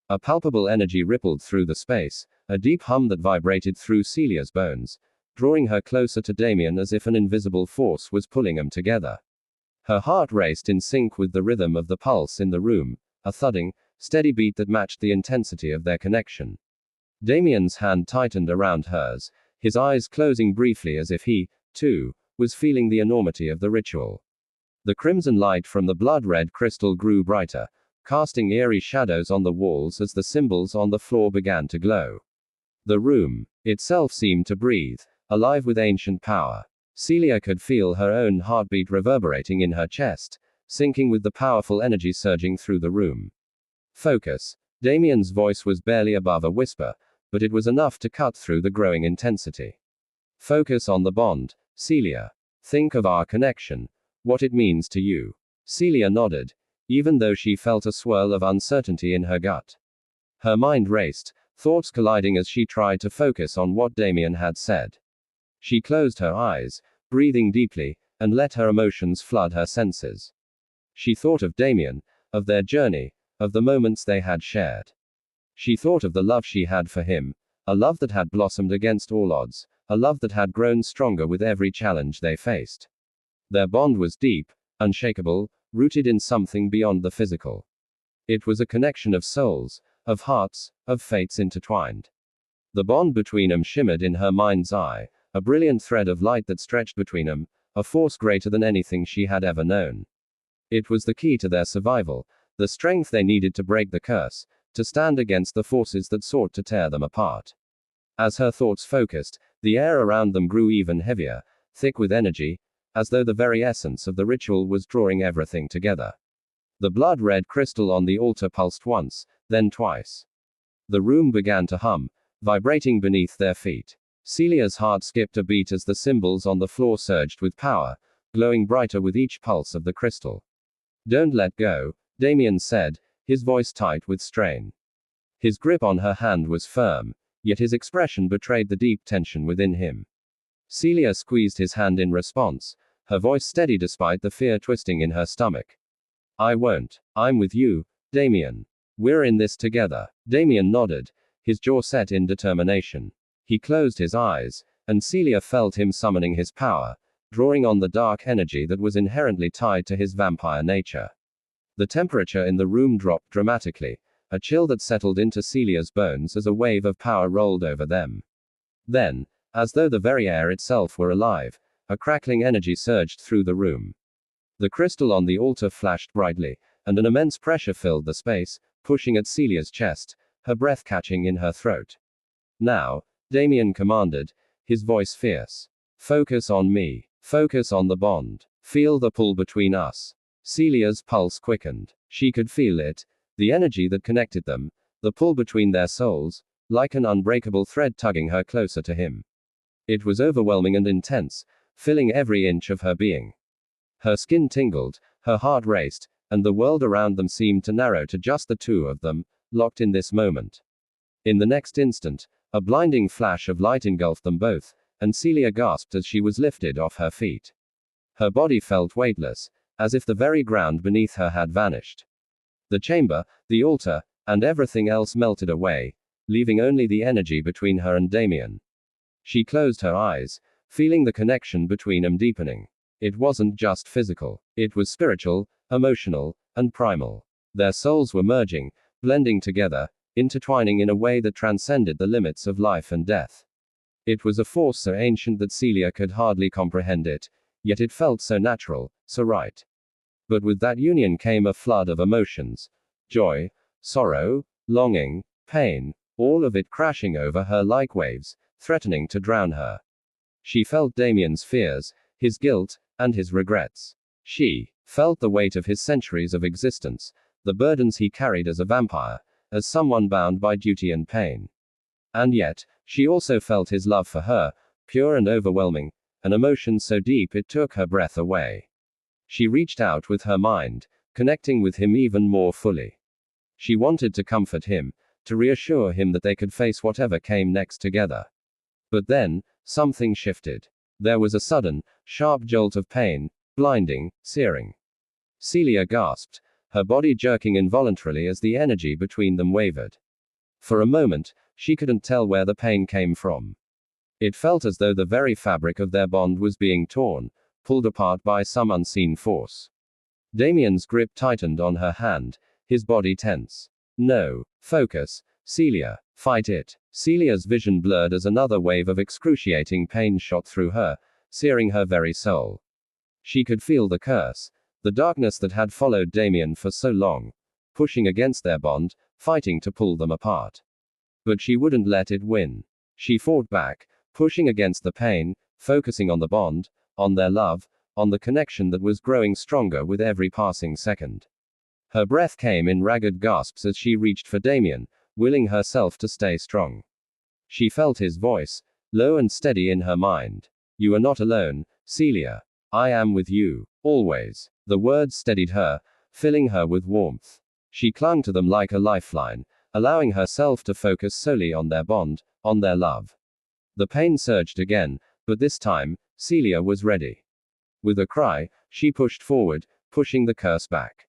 A palpable energy rippled through the space, a deep hum that vibrated through Celia's bones, drawing her closer to Damien as if an invisible force was pulling them together. Her heart raced in sync with the rhythm of the pulse in the room, a thudding, steady beat that matched the intensity of their connection. Damien's hand tightened around hers, his eyes closing briefly as if he, too, was feeling the enormity of the ritual. The crimson light from the blood-red crystal grew brighter, casting eerie shadows on the walls as the symbols on the floor began to glow. The room itself seemed to breathe, alive with ancient power. Celia could feel her own heartbeat reverberating in her chest, syncing with the powerful energy surging through the room. Focus. Damien's voice was barely above a whisper, but it was enough to cut through the growing intensity. Focus on the bond, Celia. Think of our connection, what it means to you. Celia nodded, even though she felt a swirl of uncertainty in her gut. Her mind raced, thoughts colliding as she tried to focus on what Damien had said. She closed her eyes, breathing deeply, and let her emotions flood her senses. She thought of Damien, of their journey, of the moments they had shared. She thought of the love she had for him, a love that had blossomed against all odds, a love that had grown stronger with every challenge they faced. Their bond was deep, unshakable, rooted in something beyond the physical. It was a connection of souls, of hearts, of fates intertwined. The bond between them shimmered in her mind's eye, a brilliant thread of light that stretched between them, a force greater than anything she had ever known. It was the key to their survival, the strength they needed to break the curse, to stand against the forces that sought to tear them apart. As her thoughts focused, the air around them grew even heavier, thick with energy, as though the very essence of the ritual was drawing everything together. The blood-red crystal on the altar pulsed once, then twice. The room began to hum, vibrating beneath their feet. Celia's heart skipped a beat as the symbols on the floor surged with power, glowing brighter with each pulse of the crystal. "Don't let go," Damien said, his voice tight with strain. His grip on her hand was firm, yet his expression betrayed the deep tension within him. Celia squeezed his hand in response, her voice steady despite the fear twisting in her stomach. "I won't. I'm with you, Damien. We're in this together." Damien nodded, his jaw set in determination. He closed his eyes, and Celia felt him summoning his power, drawing on the dark energy that was inherently tied to his vampire nature. The temperature in the room dropped dramatically, a chill that settled into Celia's bones as a wave of power rolled over them. Then, as though the very air itself were alive, a crackling energy surged through the room. The crystal on the altar flashed brightly, and an immense pressure filled the space, pushing at Celia's chest, her breath catching in her throat. "Now," Damien commanded, his voice fierce. "Focus on me. Focus on the bond. Feel the pull between us." Celia's pulse quickened. She could feel it, the energy that connected them, the pull between their souls, like an unbreakable thread tugging her closer to him. It was overwhelming and intense, filling every inch of her being. Her skin tingled, her heart raced, and the world around them seemed to narrow to just the two of them, locked in this moment. In the next instant, a blinding flash of light engulfed them both, and Celia gasped as she was lifted off her feet. Her body felt weightless, as if the very ground beneath her had vanished. The chamber, the altar, and everything else melted away, leaving only the energy between her and Damien. She closed her eyes, feeling the connection between them deepening. It wasn't just physical. It was spiritual, emotional, and primal. Their souls were merging, blending together, intertwining in a way that transcended the limits of life and death. It was a force so ancient that Celia could hardly comprehend it, yet it felt so natural, so right. But with that union came a flood of emotions. Joy, sorrow, longing, pain, all of it crashing over her like waves, threatening to drown her. She felt Damien's fears, his guilt, and his regrets. She felt the weight of his centuries of existence, the burdens he carried as a vampire, as someone bound by duty and pain. And yet, she also felt his love for her, pure and overwhelming, an emotion so deep it took her breath away. She reached out with her mind, connecting with him even more fully. She wanted to comfort him, to reassure him that they could face whatever came next together. But then, something shifted. There was a sudden, sharp jolt of pain, blinding, searing. Celia gasped, her body jerking involuntarily as the energy between them wavered. For a moment, she couldn't tell where the pain came from. It felt as though the very fabric of their bond was being torn, pulled apart by some unseen force. Damien's grip tightened on her hand, his body tense. "No. Focus, Celia. Fight it." Celia's vision blurred as another wave of excruciating pain shot through her, searing her very soul. She could feel the curse, the darkness that had followed Damien for so long, pushing against their bond, fighting to pull them apart. But she wouldn't let it win. She fought back, pushing against the pain, focusing on the bond, on their love, on the connection that was growing stronger with every passing second. Her breath came in ragged gasps as she reached for Damien, willing herself to stay strong. She felt his voice, low and steady in her mind. "You are not alone, Celia. I am with you, always." The words steadied her, filling her with warmth. She clung to them like a lifeline, allowing herself to focus solely on their bond, on their love. The pain surged again, but this time, Celia was ready. With a cry, she pushed forward, pushing the curse back.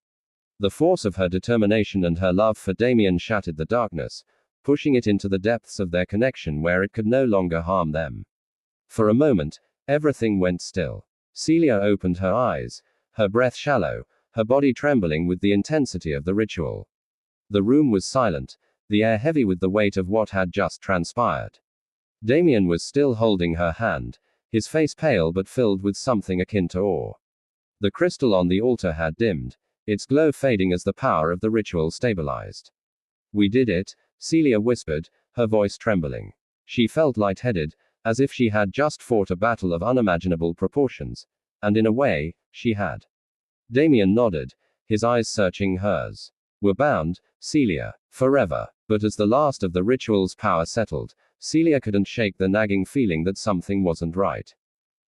The force of her determination and her love for Damien shattered the darkness, pushing it into the depths of their connection where it could no longer harm them. For a moment, everything went still. Celia opened her eyes, her breath shallow, her body trembling with the intensity of the ritual. The room was silent, the air heavy with the weight of what had just transpired. Damien was still holding her hand, his face pale but filled with something akin to awe. The crystal on the altar had dimmed, its glow fading as the power of the ritual stabilized. "We did it," Celia whispered, her voice trembling. She felt lightheaded, as if she had just fought a battle of unimaginable proportions, and in a way, she had. Damien nodded, his eyes searching hers. "We're bound, Celia, forever." But as the last of the ritual's power settled, Celia couldn't shake the nagging feeling that something wasn't right.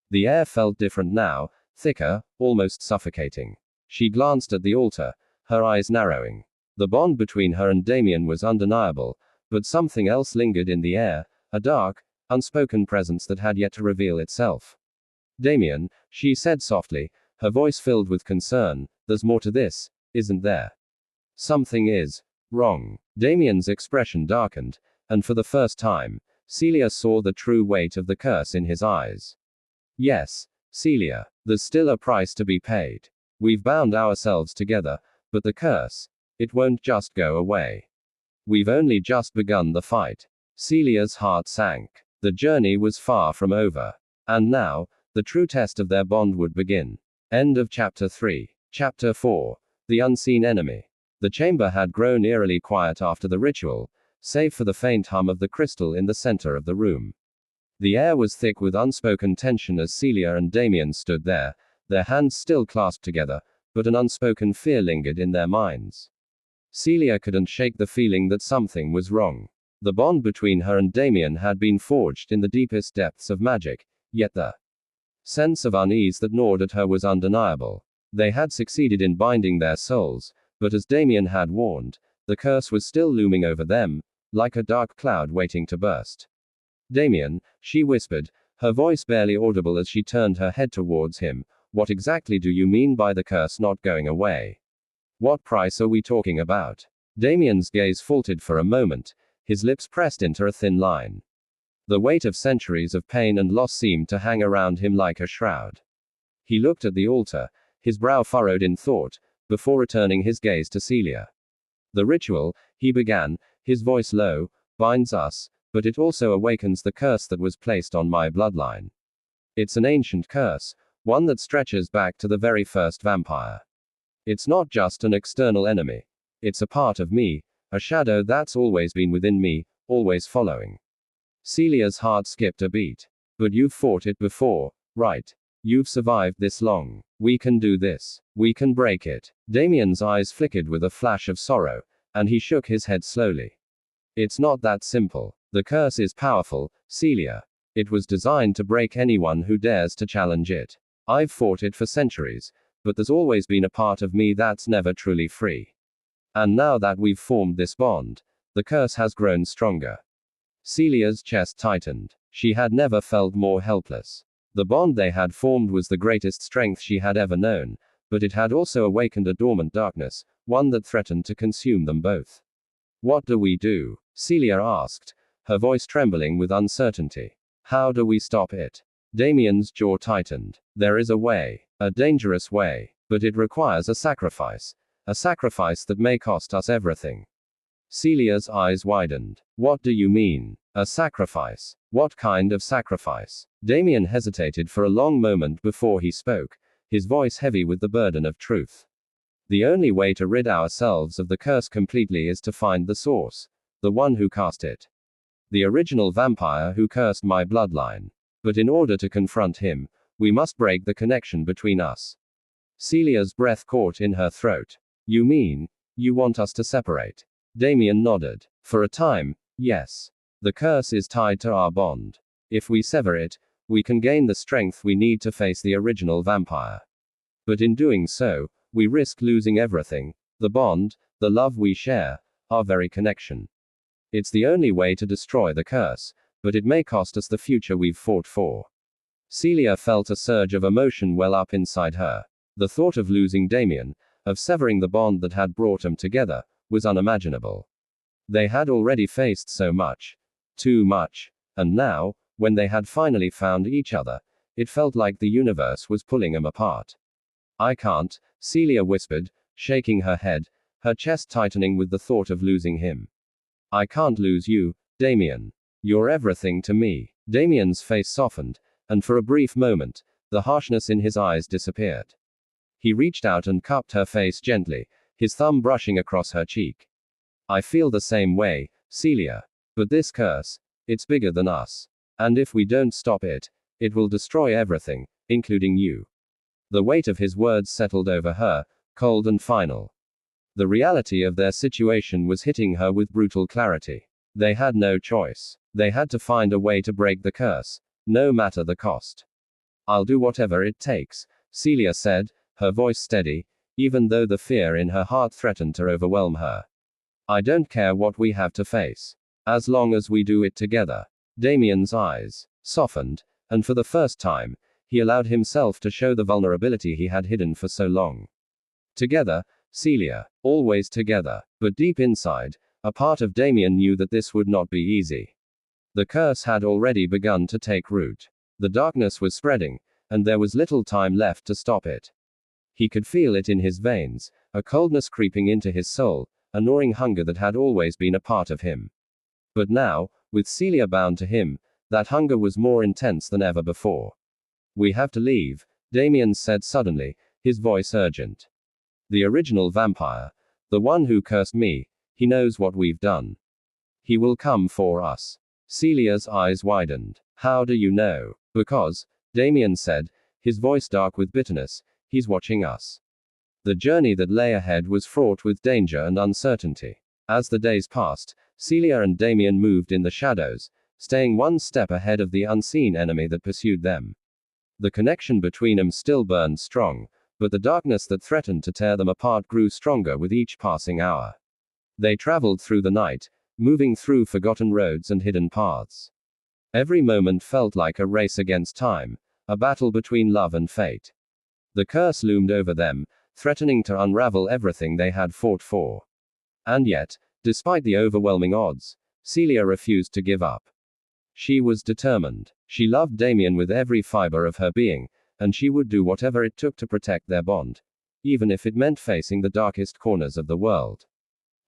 The air felt different now, thicker, almost suffocating. She glanced at the altar, her eyes narrowing. The bond between her and Damien was undeniable, but something else lingered in the air, a dark, unspoken presence that had yet to reveal itself. "Damien," she said softly, her voice filled with concern, "there's more to this, isn't there? Something is wrong." Damien's expression darkened, and for the first time, Celia saw the true weight of the curse in his eyes. "Yes, Celia, there's still a price to be paid. We've bound ourselves together, but the curse, it won't just go away. We've only just begun the fight." Celia's heart sank. The journey was far from over. And now, the true test of their bond would begin. End of Chapter 3. Chapter 4. The Unseen Enemy. The chamber had grown eerily quiet after the ritual, save for the faint hum of the crystal in the center of the room. The air was thick with unspoken tension as Celia and Damien stood there, their hands still clasped together, but an unspoken fear lingered in their minds. Celia couldn't shake the feeling that something was wrong. The bond between her and Damien had been forged in the deepest depths of magic, yet the sense of unease that gnawed at her was undeniable. They had succeeded in binding their souls, but as Damien had warned, the curse was still looming over them, like a dark cloud waiting to burst. "Damien," she whispered, her voice barely audible as she turned her head towards him, "what exactly do you mean by the curse not going away? What price are we talking about?" Damien's gaze faltered for a moment, his lips pressed into a thin line. The weight of centuries of pain and loss seemed to hang around him like a shroud. He looked at the altar, his brow furrowed in thought, before returning his gaze to Celia. "The ritual," he began, his voice low, "binds us, but it also awakens the curse that was placed on my bloodline. It's an ancient curse, one that stretches back to the very first vampire. It's not just an external enemy. It's a part of me, a shadow that's always been within me, always following." Celia's heart skipped a beat. "But you've fought it before, right? You've survived this long. We can do this. We can break it." Damien's eyes flickered with a flash of sorrow, and he shook his head slowly. "It's not that simple. The curse is powerful, Celia. It was designed to break anyone who dares to challenge it. I've fought it for centuries, but there's always been a part of me that's never truly free. And now that we've formed this bond, the curse has grown stronger." Celia's chest tightened. She had never felt more helpless. The bond they had formed was the greatest strength she had ever known, but it had also awakened a dormant darkness, one that threatened to consume them both. "What do we do?" Celia asked, her voice trembling with uncertainty. "How do we stop it?" Damien's jaw tightened. "There is a way. A dangerous way. But it requires a sacrifice. A sacrifice that may cost us everything." Celia's eyes widened. "What do you mean? A sacrifice? What kind of sacrifice?" Damien hesitated for a long moment before he spoke, his voice heavy with the burden of truth. "The only way to rid ourselves of the curse completely is to find the source, the one who cast it. The original vampire who cursed my bloodline. But in order to confront him, we must break the connection between us." Celia's breath caught in her throat. "You mean, you want us to separate?" Damien nodded. "For a time, yes. The curse is tied to our bond. If we sever it, we can gain the strength we need to face the original vampire. But in doing so, We risk losing everything: the bond, the love we share, our very connection. It's the only way to destroy the curse, but it may cost us the future we've fought for. Celia felt a surge of emotion well up inside her. The thought of losing Damien, of severing the bond that had brought them together, was unimaginable. They had already faced so much. Too much. And now, when they had finally found each other, it felt like the universe was pulling them apart. I can't, Celia whispered, shaking her head, her chest tightening with the thought of losing him. I can't lose you, Damien. You're everything to me. Damien's face softened, and for a brief moment, the harshness in his eyes disappeared. He reached out and cupped her face gently, his thumb brushing across her cheek. I feel the same way, Celia. But this curse, it's bigger than us. And if we don't stop it, it will destroy everything, including you. The weight of his words settled over her, cold and final. The reality of their situation was hitting her with brutal clarity. They had no choice. They had to find a way to break the curse, no matter the cost. I'll do whatever it takes, Celia said, her voice steady, even though the fear in her heart threatened to overwhelm her. I don't care what we have to face, as long as we do it together. Damien's eyes softened, and for the first time, he allowed himself to show the vulnerability he had hidden for so long. Together, Celia, always together. But deep inside, a part of Damien knew that this would not be easy. The curse had already begun to take root. The darkness was spreading, and there was little time left to stop it. He could feel it in his veins, a coldness creeping into his soul, a gnawing hunger that had always been a part of him. But now, with Celia bound to him, that hunger was more intense than ever before. We have to leave, Damien said suddenly, his voice urgent. The original vampire, the one who cursed me, he knows what we've done. He will come for us. Celia's eyes widened. How do you know? Because, Damien said, his voice dark with bitterness, he's watching us. The journey that lay ahead was fraught with danger and uncertainty. As the days passed, Celia and Damien moved in the shadows, staying one step ahead of the unseen enemy that pursued them. The connection between them still burned strong, but the darkness that threatened to tear them apart grew stronger with each passing hour. They traveled through the night, moving through forgotten roads and hidden paths. Every moment felt like a race against time, a battle between love and fate. The curse loomed over them, threatening to unravel everything they had fought for. And yet, despite the overwhelming odds, Celia refused to give up. She was determined. She loved Damien with every fiber of her being, and she would do whatever it took to protect their bond, even if it meant facing the darkest corners of the world.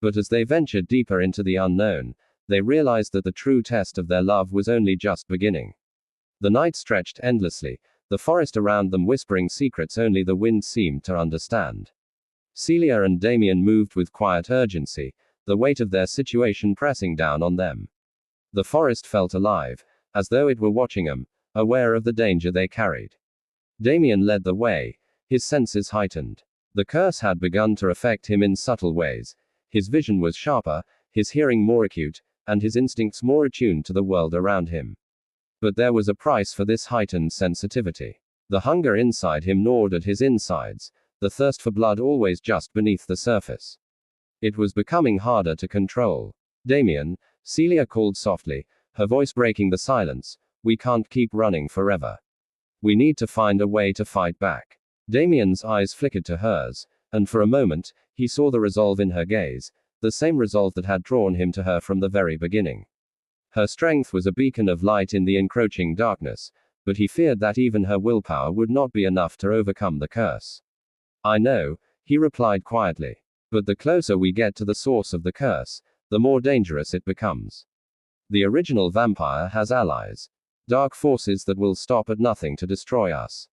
But as they ventured deeper into the unknown, they realized that the true test of their love was only just beginning. The night stretched endlessly, the forest around them whispering secrets only the wind seemed to understand. Celia and Damien moved with quiet urgency, the weight of their situation pressing down on them. The forest felt alive, as though it were watching them, aware of the danger they carried. Damien led the way, his senses heightened. The curse had begun to affect him in subtle ways. His vision was sharper, his hearing more acute, and his instincts more attuned to the world around him. But there was a price for this heightened sensitivity. The hunger inside him gnawed at his insides, the thirst for blood always just beneath the surface. It was becoming harder to control. Damien, Celia called softly, her voice breaking the silence, we can't keep running forever. We need to find a way to fight back. Damien's eyes flickered to hers, and for a moment, he saw the resolve in her gaze, the same resolve that had drawn him to her from the very beginning. Her strength was a beacon of light in the encroaching darkness, but he feared that even her willpower would not be enough to overcome the curse. I know, he replied quietly. But the closer we get to the source of the curse, the more dangerous it becomes. The original vampire has allies. Dark forces that will stop at nothing to destroy us.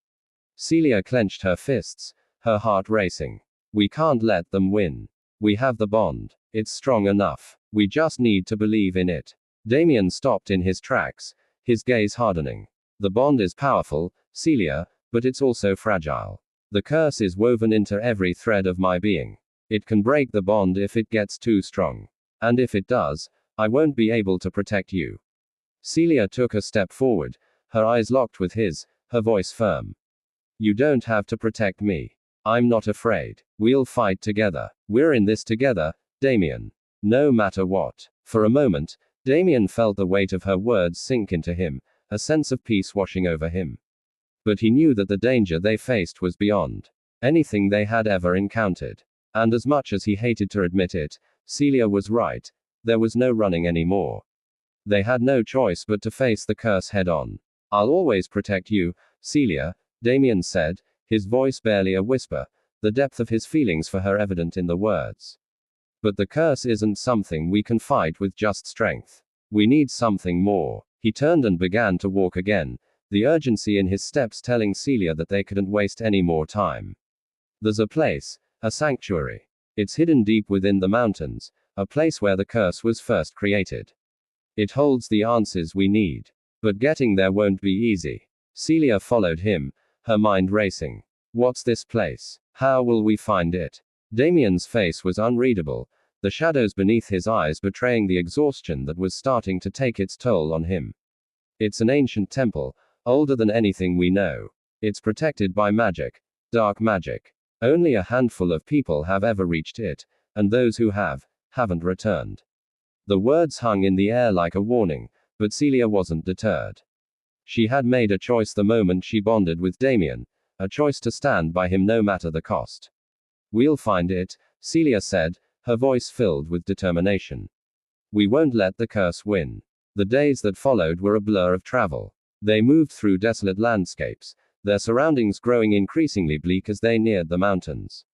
Celia clenched her fists, her heart racing. We can't let them win. We have the bond. It's strong enough. We just need to believe in it. Damien stopped in his tracks, his gaze hardening. The bond is powerful, Celia, but it's also fragile. The curse is woven into every thread of my being. It can break the bond if it gets too strong. And if it does, I won't be able to protect you. Celia took a step forward, her eyes locked with his, her voice firm. You don't have to protect me. I'm not afraid. We'll fight together. We're in this together, Damien. No matter what. For a moment, Damien felt the weight of her words sink into him, a sense of peace washing over him. But he knew that the danger they faced was beyond anything they had ever encountered. And as much as he hated to admit it, Celia was right. There was no running anymore. They had no choice but to face the curse head on. I'll always protect you, Celia, Damien said, his voice barely a whisper, the depth of his feelings for her evident in the words. But the curse isn't something we can fight with just strength. We need something more. He turned and began to walk again, the urgency in his steps telling Celia that they couldn't waste any more time. There's a place, a sanctuary. It's hidden deep within the mountains, a place where the curse was first created. It holds the answers we need. But getting there won't be easy. Celia followed him, her mind racing. What's this place? How will we find it? Damien's face was unreadable, the shadows beneath his eyes betraying the exhaustion that was starting to take its toll on him. It's an ancient temple, older than anything we know. It's protected by magic, dark magic. Only a handful of people have ever reached it, and those who have, haven't returned. The words hung in the air like a warning, but Celia wasn't deterred. She had made a choice the moment she bonded with Damien, a choice to stand by him no matter the cost. We'll find it, Celia said, her voice filled with determination. We won't let the curse win. The days that followed were a blur of travel. They moved through desolate landscapes, their surroundings growing increasingly bleak as they neared the mountains.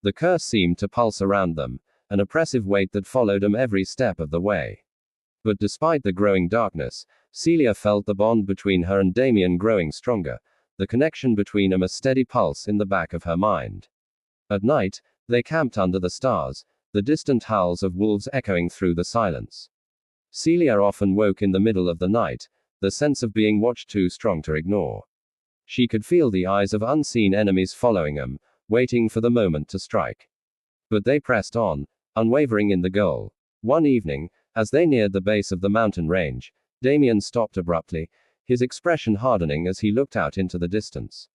The curse seemed to pulse around them, an oppressive weight that followed them every step of the way. But despite the growing darkness, Celia felt the bond between her and Damien growing stronger, the connection between them a steady pulse in the back of her mind. At night, they camped under the stars, the distant howls of wolves echoing through the silence. Celia often woke in the middle of the night, the sense of being watched too strong to ignore. She could feel the eyes of unseen enemies following them, waiting for the moment to strike. But they pressed on, unwavering in the goal. One evening, as they neared the base of the mountain range, Damien stopped abruptly, his expression hardening as he looked out into the distance.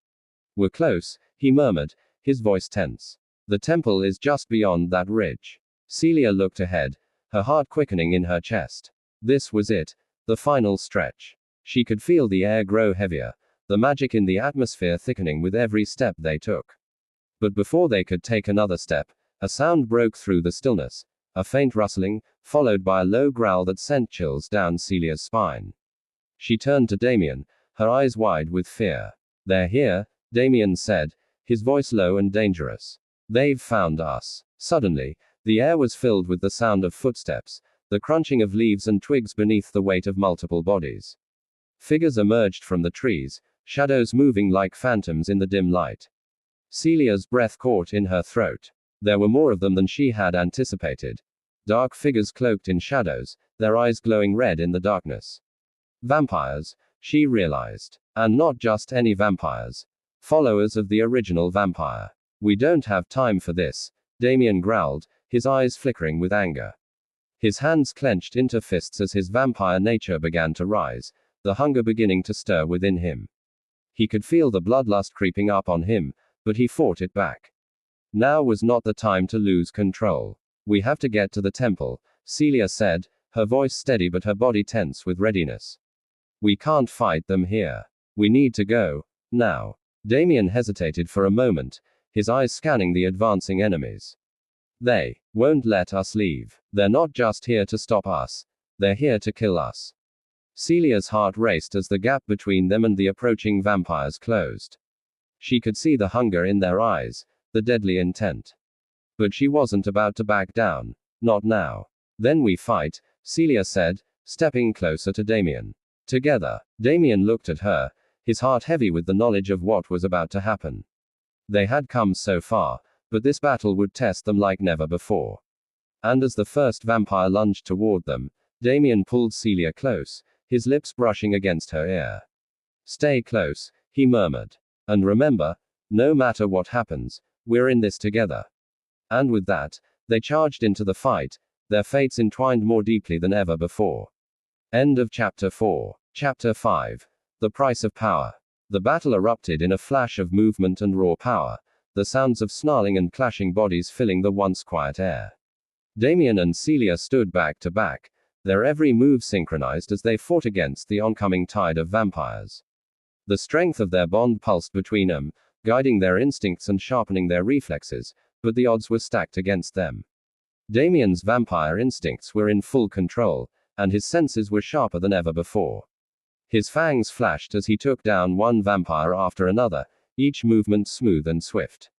We're close, he murmured, his voice tense. The temple is just beyond that ridge. Celia looked ahead, her heart quickening in her chest. This was it, the final stretch. She could feel the air grow heavier, the magic in the atmosphere thickening with every step they took. But before they could take another step, a sound broke through the stillness, a faint rustling, followed by a low growl that sent chills down Celia's spine. She turned to Damien, her eyes wide with fear. They're here, Damien said, his voice low and dangerous. They've found us. Suddenly, the air was filled with the sound of footsteps, the crunching of leaves and twigs beneath the weight of multiple bodies. Figures emerged from the trees, shadows moving like phantoms in the dim light. Celia's breath caught in her throat. There were more of them than she had anticipated. Dark figures cloaked in shadows, their eyes glowing red in the darkness. Vampires, she realized. And not just any vampires. Followers of the original vampire. We don't have time for this, Damien growled, his eyes flickering with anger. His hands clenched into fists as his vampire nature began to rise, the hunger beginning to stir within him. He could feel the bloodlust creeping up on him, but he fought it back. Now was not the time to lose control. We have to get to the temple, Celia said, her voice steady but her body tense with readiness. We can't fight them here. We need to go, now. Damien hesitated for a moment, his eyes scanning the advancing enemies. They won't let us leave. They're not just here to stop us. They're here to kill us. Celia's heart raced as the gap between them and the approaching vampires closed. She could see the hunger in their eyes, the deadly intent. But she wasn't about to back down. Not now. Then we fight, Celia said, stepping closer to Damien. Together. Damien looked at her, his heart heavy with the knowledge of what was about to happen. They had come so far, but this battle would test them like never before. And as the first vampire lunged toward them, Damien pulled Celia close, his lips brushing against her ear. Stay close, he murmured. And remember, no matter what happens, we're in this together. And with that, they charged into the fight, their fates entwined more deeply than ever before. End of Chapter 4. Chapter 5. The Price of Power. The battle erupted in a flash of movement and raw power, the sounds of snarling and clashing bodies filling the once quiet air. Damien and Celia stood back to back, their every move synchronized as they fought against the oncoming tide of vampires. The strength of their bond pulsed between them, guiding their instincts and sharpening their reflexes, but the odds were stacked against them. Damien's vampire instincts were in full control, and his senses were sharper than ever before. His fangs flashed as he took down one vampire after another, each movement smooth and swift.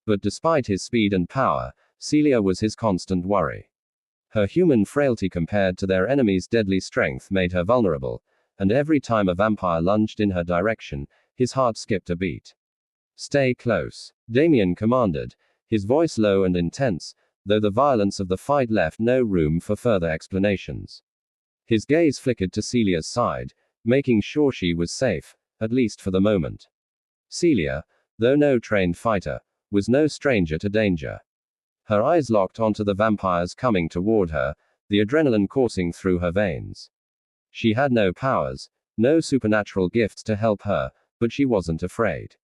But despite his speed and power, Celia was his constant worry. Her human frailty compared to their enemy's deadly strength made her vulnerable, and every time a vampire lunged in her direction, his heart skipped a beat. "Stay close," Damien commanded, his voice low and intense, though the violence of the fight left no room for further explanations. His gaze flickered to Celia's side, making sure she was safe, at least for the moment. Celia, though no trained fighter, was no stranger to danger. Her eyes locked onto the vampires coming toward her, the adrenaline coursing through her veins. She had no powers, no supernatural gifts to help her, but she wasn't afraid.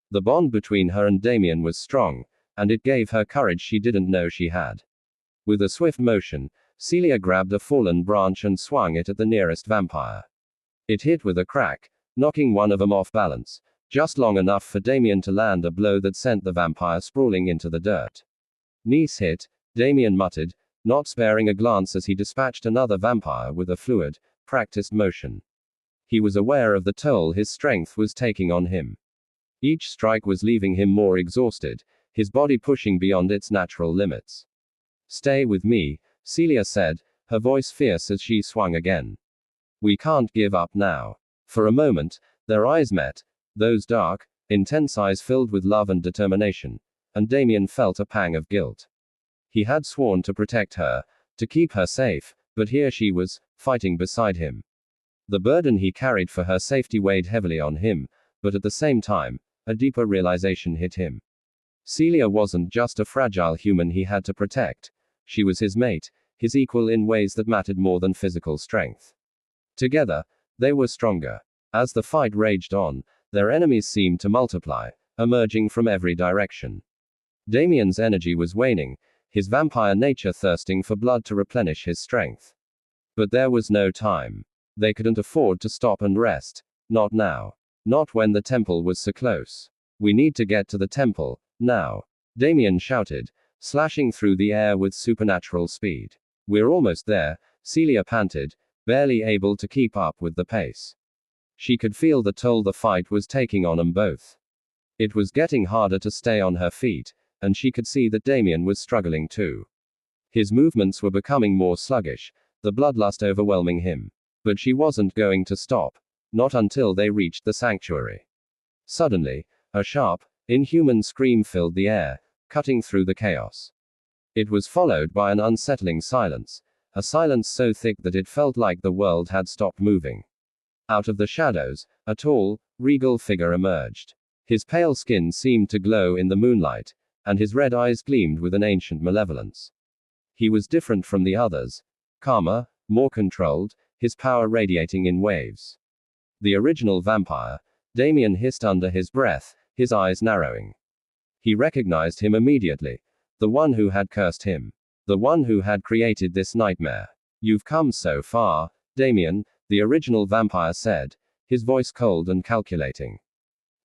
The bond between her and Damien was strong, and it gave her courage she didn't know she had. With a swift motion, Celia grabbed a fallen branch and swung it at the nearest vampire. It hit with a crack, knocking one of them off balance, just long enough for Damien to land a blow that sent the vampire sprawling into the dirt. "Nice hit," Damien muttered, not sparing a glance as he dispatched another vampire with a fluid, practiced motion. He was aware of the toll his strength was taking on him. Each strike was leaving him more exhausted, his body pushing beyond its natural limits. "Stay with me," Celia said, her voice fierce as she swung again. "We can't give up now." For a moment, their eyes met, those dark, intense eyes filled with love and determination, and Damien felt a pang of guilt. He had sworn to protect her, to keep her safe, but here she was, fighting beside him. The burden he carried for her safety weighed heavily on him, but at the same time, a deeper realization hit him. Celia wasn't just a fragile human he had to protect, she was his mate, his equal in ways that mattered more than physical strength. Together, they were stronger. As the fight raged on, their enemies seemed to multiply, emerging from every direction. Damien's energy was waning, his vampire nature thirsting for blood to replenish his strength. But there was no time. They couldn't afford to stop and rest. Not now. Not when the temple was so close. "We need to get to the temple, now," Damien shouted, slashing through the air with supernatural speed. "We're almost there," Celia panted, barely able to keep up with the pace. She could feel the toll the fight was taking on them both. It was getting harder to stay on her feet, and she could see that Damien was struggling too. His movements were becoming more sluggish, the bloodlust overwhelming him. But she wasn't going to stop, not until they reached the sanctuary. Suddenly, a sharp, inhuman scream filled the air, cutting through the chaos. It was followed by an unsettling silence, a silence so thick that it felt like the world had stopped moving. Out of the shadows, a tall, regal figure emerged. His pale skin seemed to glow in the moonlight, and his red eyes gleamed with an ancient malevolence. He was different from the others, calmer, more controlled, his power radiating in waves. The original vampire, Damien hissed under his breath, his eyes narrowing. He recognized him immediately. The one who had cursed him. The one who had created this nightmare. "You've come so far, Damien," the original vampire said, his voice cold and calculating.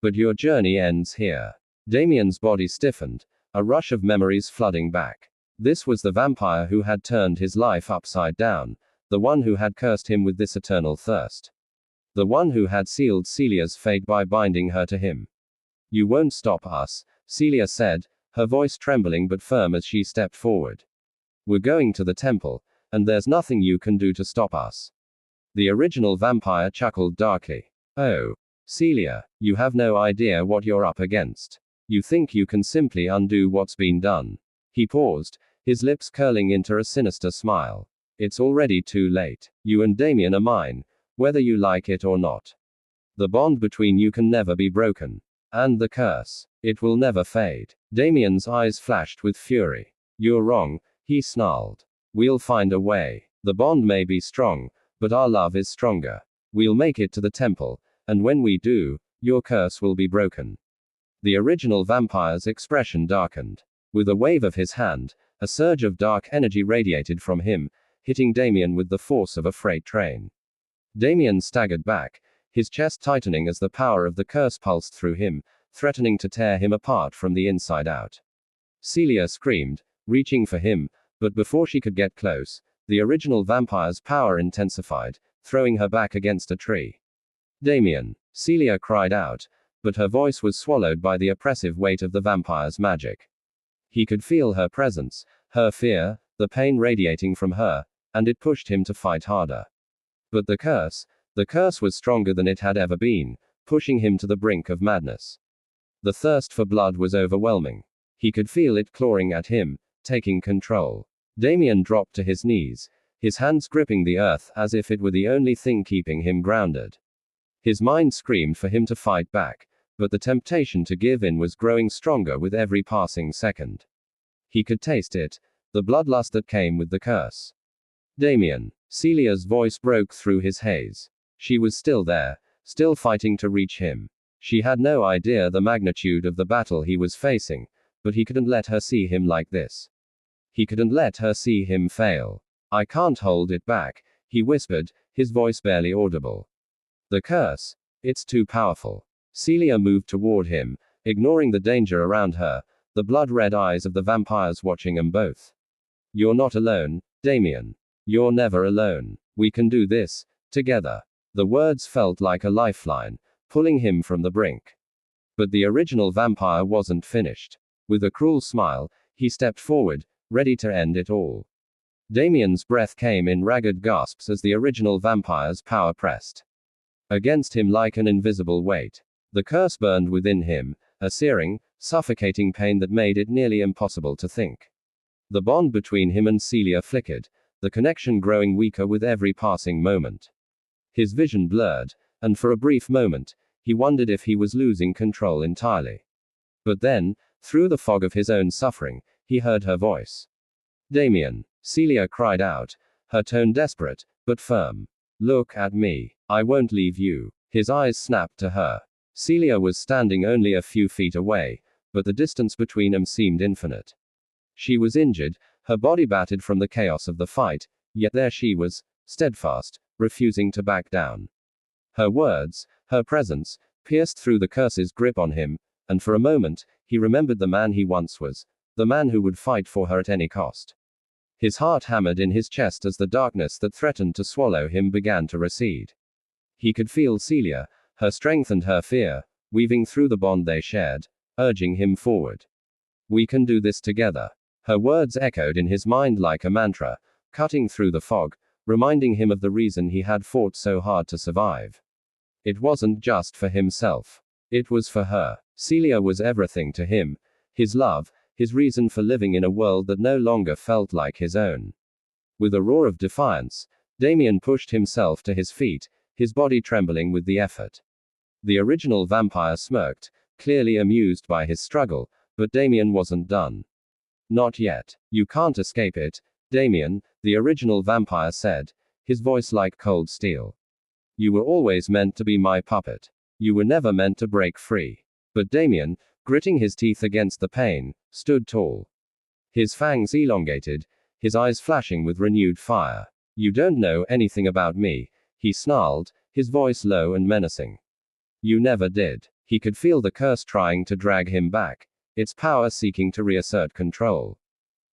"But your journey ends here." Damien's body stiffened, a rush of memories flooding back. This was the vampire who had turned his life upside down, the one who had cursed him with this eternal thirst. The one who had sealed Celia's fate by binding her to him. "You won't stop us," Celia said, her voice trembling but firm as she stepped forward. "We're going to the temple, and there's nothing you can do to stop us." The original vampire chuckled darkly. "Oh, Celia, you have no idea what you're up against. You think you can simply undo what's been done." He paused, his lips curling into a sinister smile. "It's already too late. You and Damien are mine, whether you like it or not. The bond between you can never be broken. And the curse, it will never fade." Damien's eyes flashed with fury. "You're wrong," he snarled. "We'll find a way. The bond may be strong, but our love is stronger. We'll make it to the temple, and when we do, your curse will be broken." The original vampire's expression darkened. With a wave of his hand, a surge of dark energy radiated from him, hitting Damien with the force of a freight train. Damien staggered back, his chest tightening as the power of the curse pulsed through him, threatening to tear him apart from the inside out. Celia screamed, reaching for him, but before she could get close, the original vampire's power intensified, throwing her back against a tree. Damien! Celia cried out, but her voice was swallowed by the oppressive weight of the vampire's magic. He could feel her presence, her fear, the pain radiating from her, and it pushed him to fight harder. But the curse was stronger than it had ever been, pushing him to the brink of madness. The thirst for blood was overwhelming. He could feel it clawing at him, taking control. Damien dropped to his knees, his hands gripping the earth as if it were the only thing keeping him grounded. His mind screamed for him to fight back, but the temptation to give in was growing stronger with every passing second. He could taste it, the bloodlust that came with the curse. Damien! Celia's voice broke through his haze. She was still there, still fighting to reach him. She had no idea the magnitude of the battle he was facing, but he couldn't let her see him like this. He couldn't let her see him fail. I can't hold it back, he whispered, his voice barely audible. The curse. It's too powerful. Celia moved toward him, ignoring the danger around her, the blood-red eyes of the vampires watching them both. You're not alone, Damien. You're never alone. We can do this, together. The words felt like a lifeline, pulling him from the brink. But the original vampire wasn't finished. With a cruel smile, he stepped forward, ready to end it all. Damien's breath came in ragged gasps as the original vampire's power pressed against him like an invisible weight. The curse burned within him, a searing, suffocating pain that made it nearly impossible to think. The bond between him and Celia flickered, the connection growing weaker with every passing moment. His vision blurred, and for a brief moment, he wondered if he was losing control entirely. But then, through the fog of his own suffering, he heard her voice. Damien! Celia cried out, her tone desperate, but firm. Look at me. I won't leave you. His eyes snapped to her. Celia was standing only a few feet away, but the distance between them seemed infinite. She was injured, her body battered from the chaos of the fight, yet there she was, steadfast, refusing to back down. Her words, her presence, pierced through the curse's grip on him, and for a moment, he remembered the man he once was, the man who would fight for her at any cost. His heart hammered in his chest as the darkness that threatened to swallow him began to recede. He could feel Celia, her strength and her fear, weaving through the bond they shared, urging him forward. We can do this together. Her words echoed in his mind like a mantra, cutting through the fog, reminding him of the reason he had fought so hard to survive. It wasn't just for himself. It was for her. Celia was everything to him, his love, his reason for living in a world that no longer felt like his own. With a roar of defiance, Damien pushed himself to his feet, his body trembling with the effort. The original vampire smirked, clearly amused by his struggle, but Damien wasn't done. Not yet. You can't escape it, Damien, the original vampire said, his voice like cold steel. You were always meant to be my puppet. You were never meant to break free. But Damien, gritting his teeth against the pain, stood tall. His fangs elongated, his eyes flashing with renewed fire. You don't know anything about me, he snarled, his voice low and menacing. You never did. He could feel the curse trying to drag him back, its power seeking to reassert control.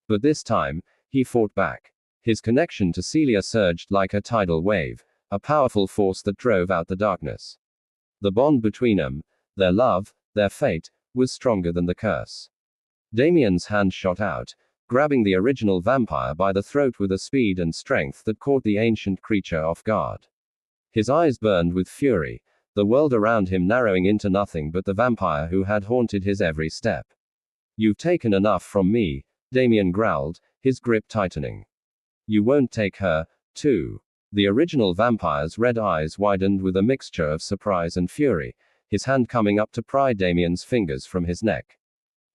But this time, he fought back. His connection to Celia surged like a tidal wave, a powerful force that drove out the darkness. The bond between them, their love, their fate, was stronger than the curse. Damien's hand shot out, grabbing the original vampire by the throat with a speed and strength that caught the ancient creature off guard. His eyes burned with fury, the world around him narrowing into nothing but the vampire who had haunted his every step. You've taken enough from me, Damien growled, his grip tightening. You won't take her, too. The original vampire's red eyes widened with a mixture of surprise and fury, his hand coming up to pry Damien's fingers from his neck.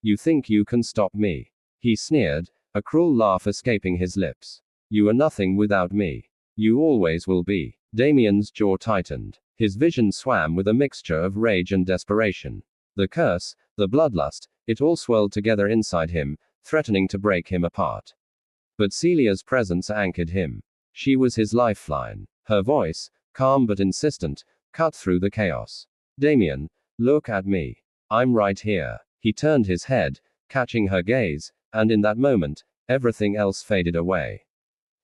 You think you can stop me? He sneered, a cruel laugh escaping his lips. You are nothing without me. You always will be. Damien's jaw tightened. His vision swam with a mixture of rage and desperation. The curse, The bloodlust, it all swirled together inside him, threatening to break him apart. But Celia's presence anchored him. She was his lifeline. Her voice, calm but insistent, cut through the chaos. Damien, look at me. I'm right here. He turned his head, catching her gaze, and in that moment, everything else faded away.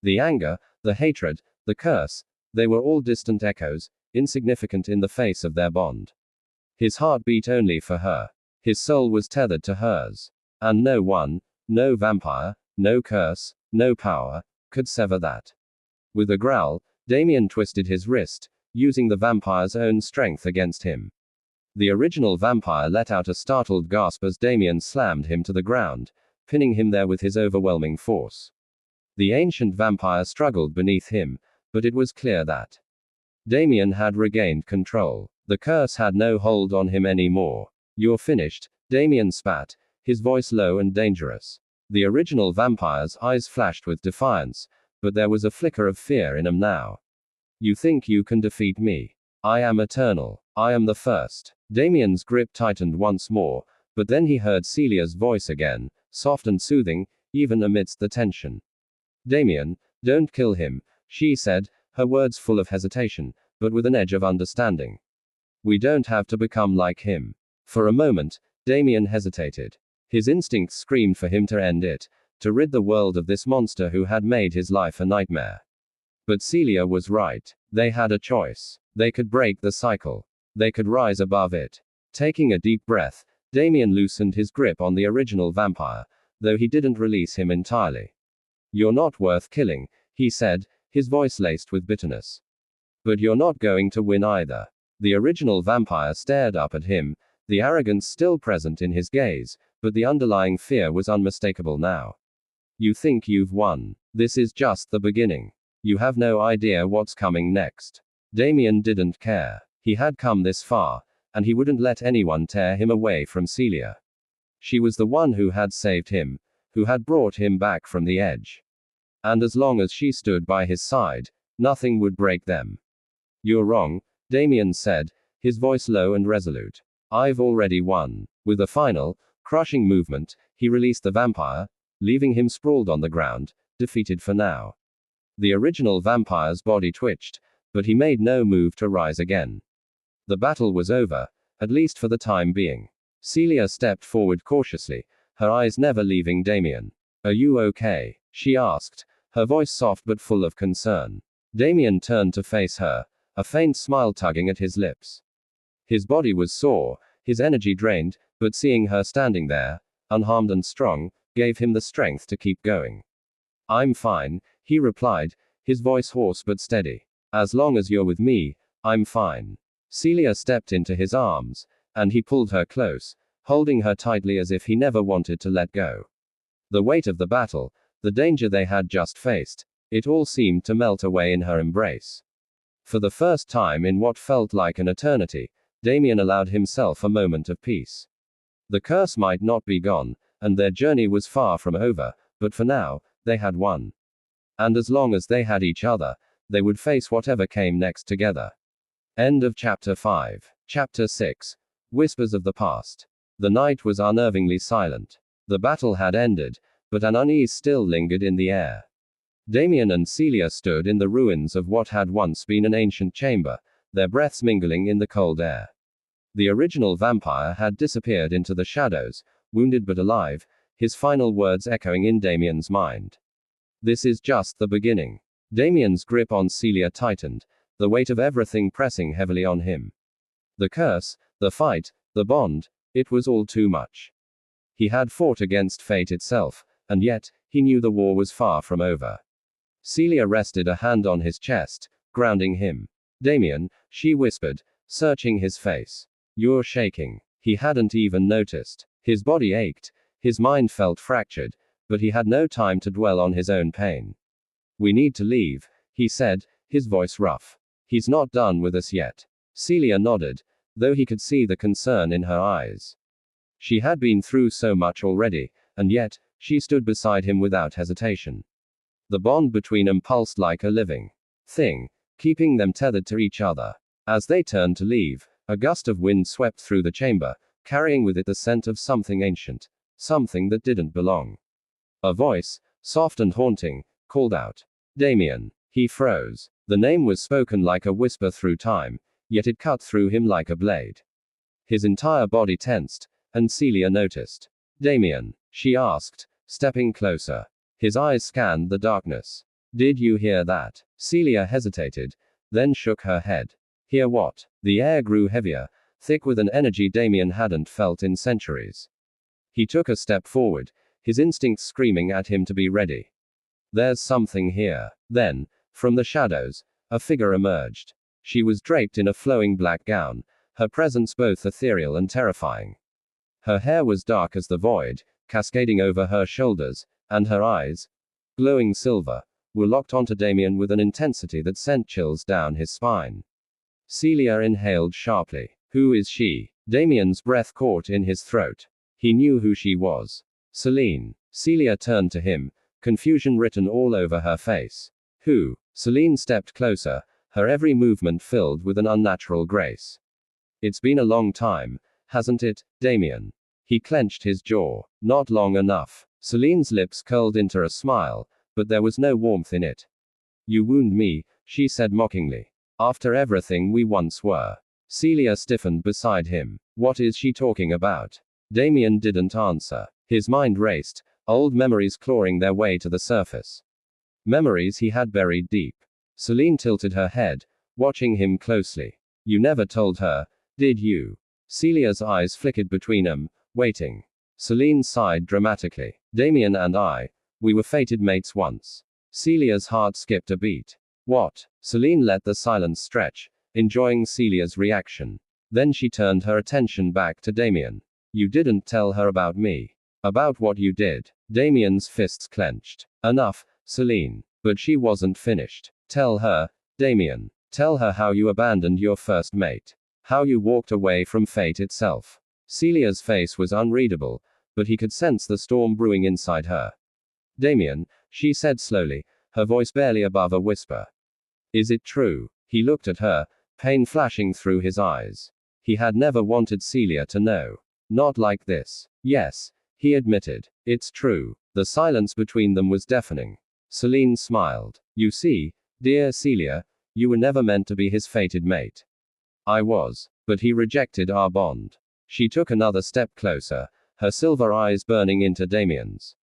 The anger, the hatred, the curse, they were all distant echoes, insignificant in the face of their bond. His heart beat only for her. His soul was tethered to hers. And no one, no vampire, no curse, no power, could sever that. With a growl, Damien twisted his wrist, using the vampire's own strength against him. The original vampire let out a startled gasp as Damien slammed him to the ground, pinning him there with his overwhelming force. The ancient vampire struggled beneath him, but it was clear that Damien had regained control. The curse had no hold on him anymore. You're finished, Damien spat, his voice low and dangerous. The original vampire's eyes flashed with defiance, but there was a flicker of fear in them now. You think you can defeat me? I am eternal. I am the first. Damien's grip tightened once more, but then he heard Celia's voice again, soft and soothing, even amidst the tension. Damien, don't kill him, she said, her words full of hesitation, but with an edge of understanding. We don't have to become like him. For a moment, Damien hesitated. His instincts screamed for him to end it, to rid the world of this monster who had made his life a nightmare. But Celia was right. They had a choice. They could break the cycle. They could rise above it. Taking a deep breath, Damien loosened his grip on the original vampire, though he didn't release him entirely. You're not worth killing, he said, his voice laced with bitterness. But you're not going to win either. The original vampire stared up at him, the arrogance still present in his gaze, but the underlying fear was unmistakable now. You think you've won. This is just the beginning. You have no idea what's coming next. Damien didn't care. He had come this far, and he wouldn't let anyone tear him away from Celia. She was the one who had saved him, who had brought him back from the edge. And as long as she stood by his side, nothing would break them. You're wrong, Damien said, his voice low and resolute. I've already won. With a final, crushing movement, he released the vampire, leaving him sprawled on the ground, defeated for now. The original vampire's body twitched, but he made no move to rise again. The battle was over, at least for the time being. Celia stepped forward cautiously, her eyes never leaving Damien. Are you okay? She asked, her voice soft but full of concern. Damien turned to face her, a faint smile tugging at his lips. His body was sore, his energy drained, but seeing her standing there, unharmed and strong, gave him the strength to keep going. I'm fine, he replied, his voice hoarse but steady. As long as you're with me, I'm fine. Celia stepped into his arms, and he pulled her close, holding her tightly as if he never wanted to let go. The weight of the battle, the danger they had just faced, it all seemed to melt away in her embrace. For the first time in what felt like an eternity, Damien allowed himself a moment of peace. The curse might not be gone, and their journey was far from over, but for now, they had won. And as long as they had each other, they would face whatever came next together. End of Chapter 5. Chapter 6. Whispers of the Past. The night was unnervingly silent. The battle had ended, but an unease still lingered in the air. Damien and Celia stood in the ruins of what had once been an ancient chamber, their breaths mingling in the cold air. The original vampire had disappeared into the shadows, wounded but alive, his final words echoing in Damien's mind. This is just the beginning. Damien's grip on Celia tightened, the weight of everything pressing heavily on him. The curse, the fight, the bond, it was all too much. He had fought against fate itself, and yet, he knew the war was far from over. Celia rested a hand on his chest, grounding him. Damien, she whispered, searching his face. You're shaking. He hadn't even noticed. His body ached, his mind felt fractured, but he had no time to dwell on his own pain. We need to leave, he said, his voice rough. He's not done with us yet. Celia nodded, though he could see the concern in her eyes. She had been through so much already, and yet, she stood beside him without hesitation. The bond between them pulsed like a living thing, keeping them tethered to each other. As they turned to leave, a gust of wind swept through the chamber, carrying with it the scent of something ancient, something that didn't belong. A voice, soft and haunting, called out, "Damien." He froze. The name was spoken like a whisper through time, yet it cut through him like a blade. His entire body tensed, and Celia noticed. "Damien?" she asked, stepping closer. His eyes scanned the darkness. "Did you hear that?" Celia hesitated, then shook her head. "Hear what?" The air grew heavier, thick with an energy Damien hadn't felt in centuries. He took a step forward, his instincts screaming at him to be ready. "There's something here." Then, from the shadows, a figure emerged. She was draped in a flowing black gown, her presence both ethereal and terrifying. Her hair was dark as the void, cascading over her shoulders, and her eyes, glowing silver, were locked onto Damien with an intensity that sent chills down his spine. Celia inhaled sharply. "Who is she?" Damien's breath caught in his throat. He knew who she was. "Celine." Celia turned to him, confusion written all over her face. "Who?" Celine stepped closer, her every movement filled with an unnatural grace. "It's been a long time, hasn't it, Damien?" He clenched his jaw. "Not long enough." Celine's lips curled into a smile, but there was no warmth in it. "You wound me," she said mockingly. "After everything we once were." Celia stiffened beside him. What is she talking about? Damien didn't answer. His mind raced, old memories clawing their way to the surface. Memories he had buried deep. Celine tilted her head, watching him closely. "You never told her, did you?" Celia's eyes flickered between them, waiting. Celine sighed dramatically. "Damien and I, we were fated mates once." Celia's heart skipped a beat. "What?" Celine let the silence stretch, enjoying Celia's reaction. Then she turned her attention back to Damien. "You didn't tell her about me." "About what you did." Damien's fists clenched. "Enough, Celine." But she wasn't finished. "Tell her, Damien. Tell her how you abandoned your first mate. How you walked away from fate itself." Celia's face was unreadable, but he could sense the storm brewing inside her. "Damien," she said slowly, her voice barely above a whisper. "Is it true?" He looked at her, pain flashing through his eyes. He had never wanted Celia to know. Not like this. "Yes," he admitted. "It's true." The silence between them was deafening. Celine smiled. "You see, dear Celia, you were never meant to be his fated mate." "I was. But he rejected our bond." She took another step closer, her silver eyes burning into Damien's.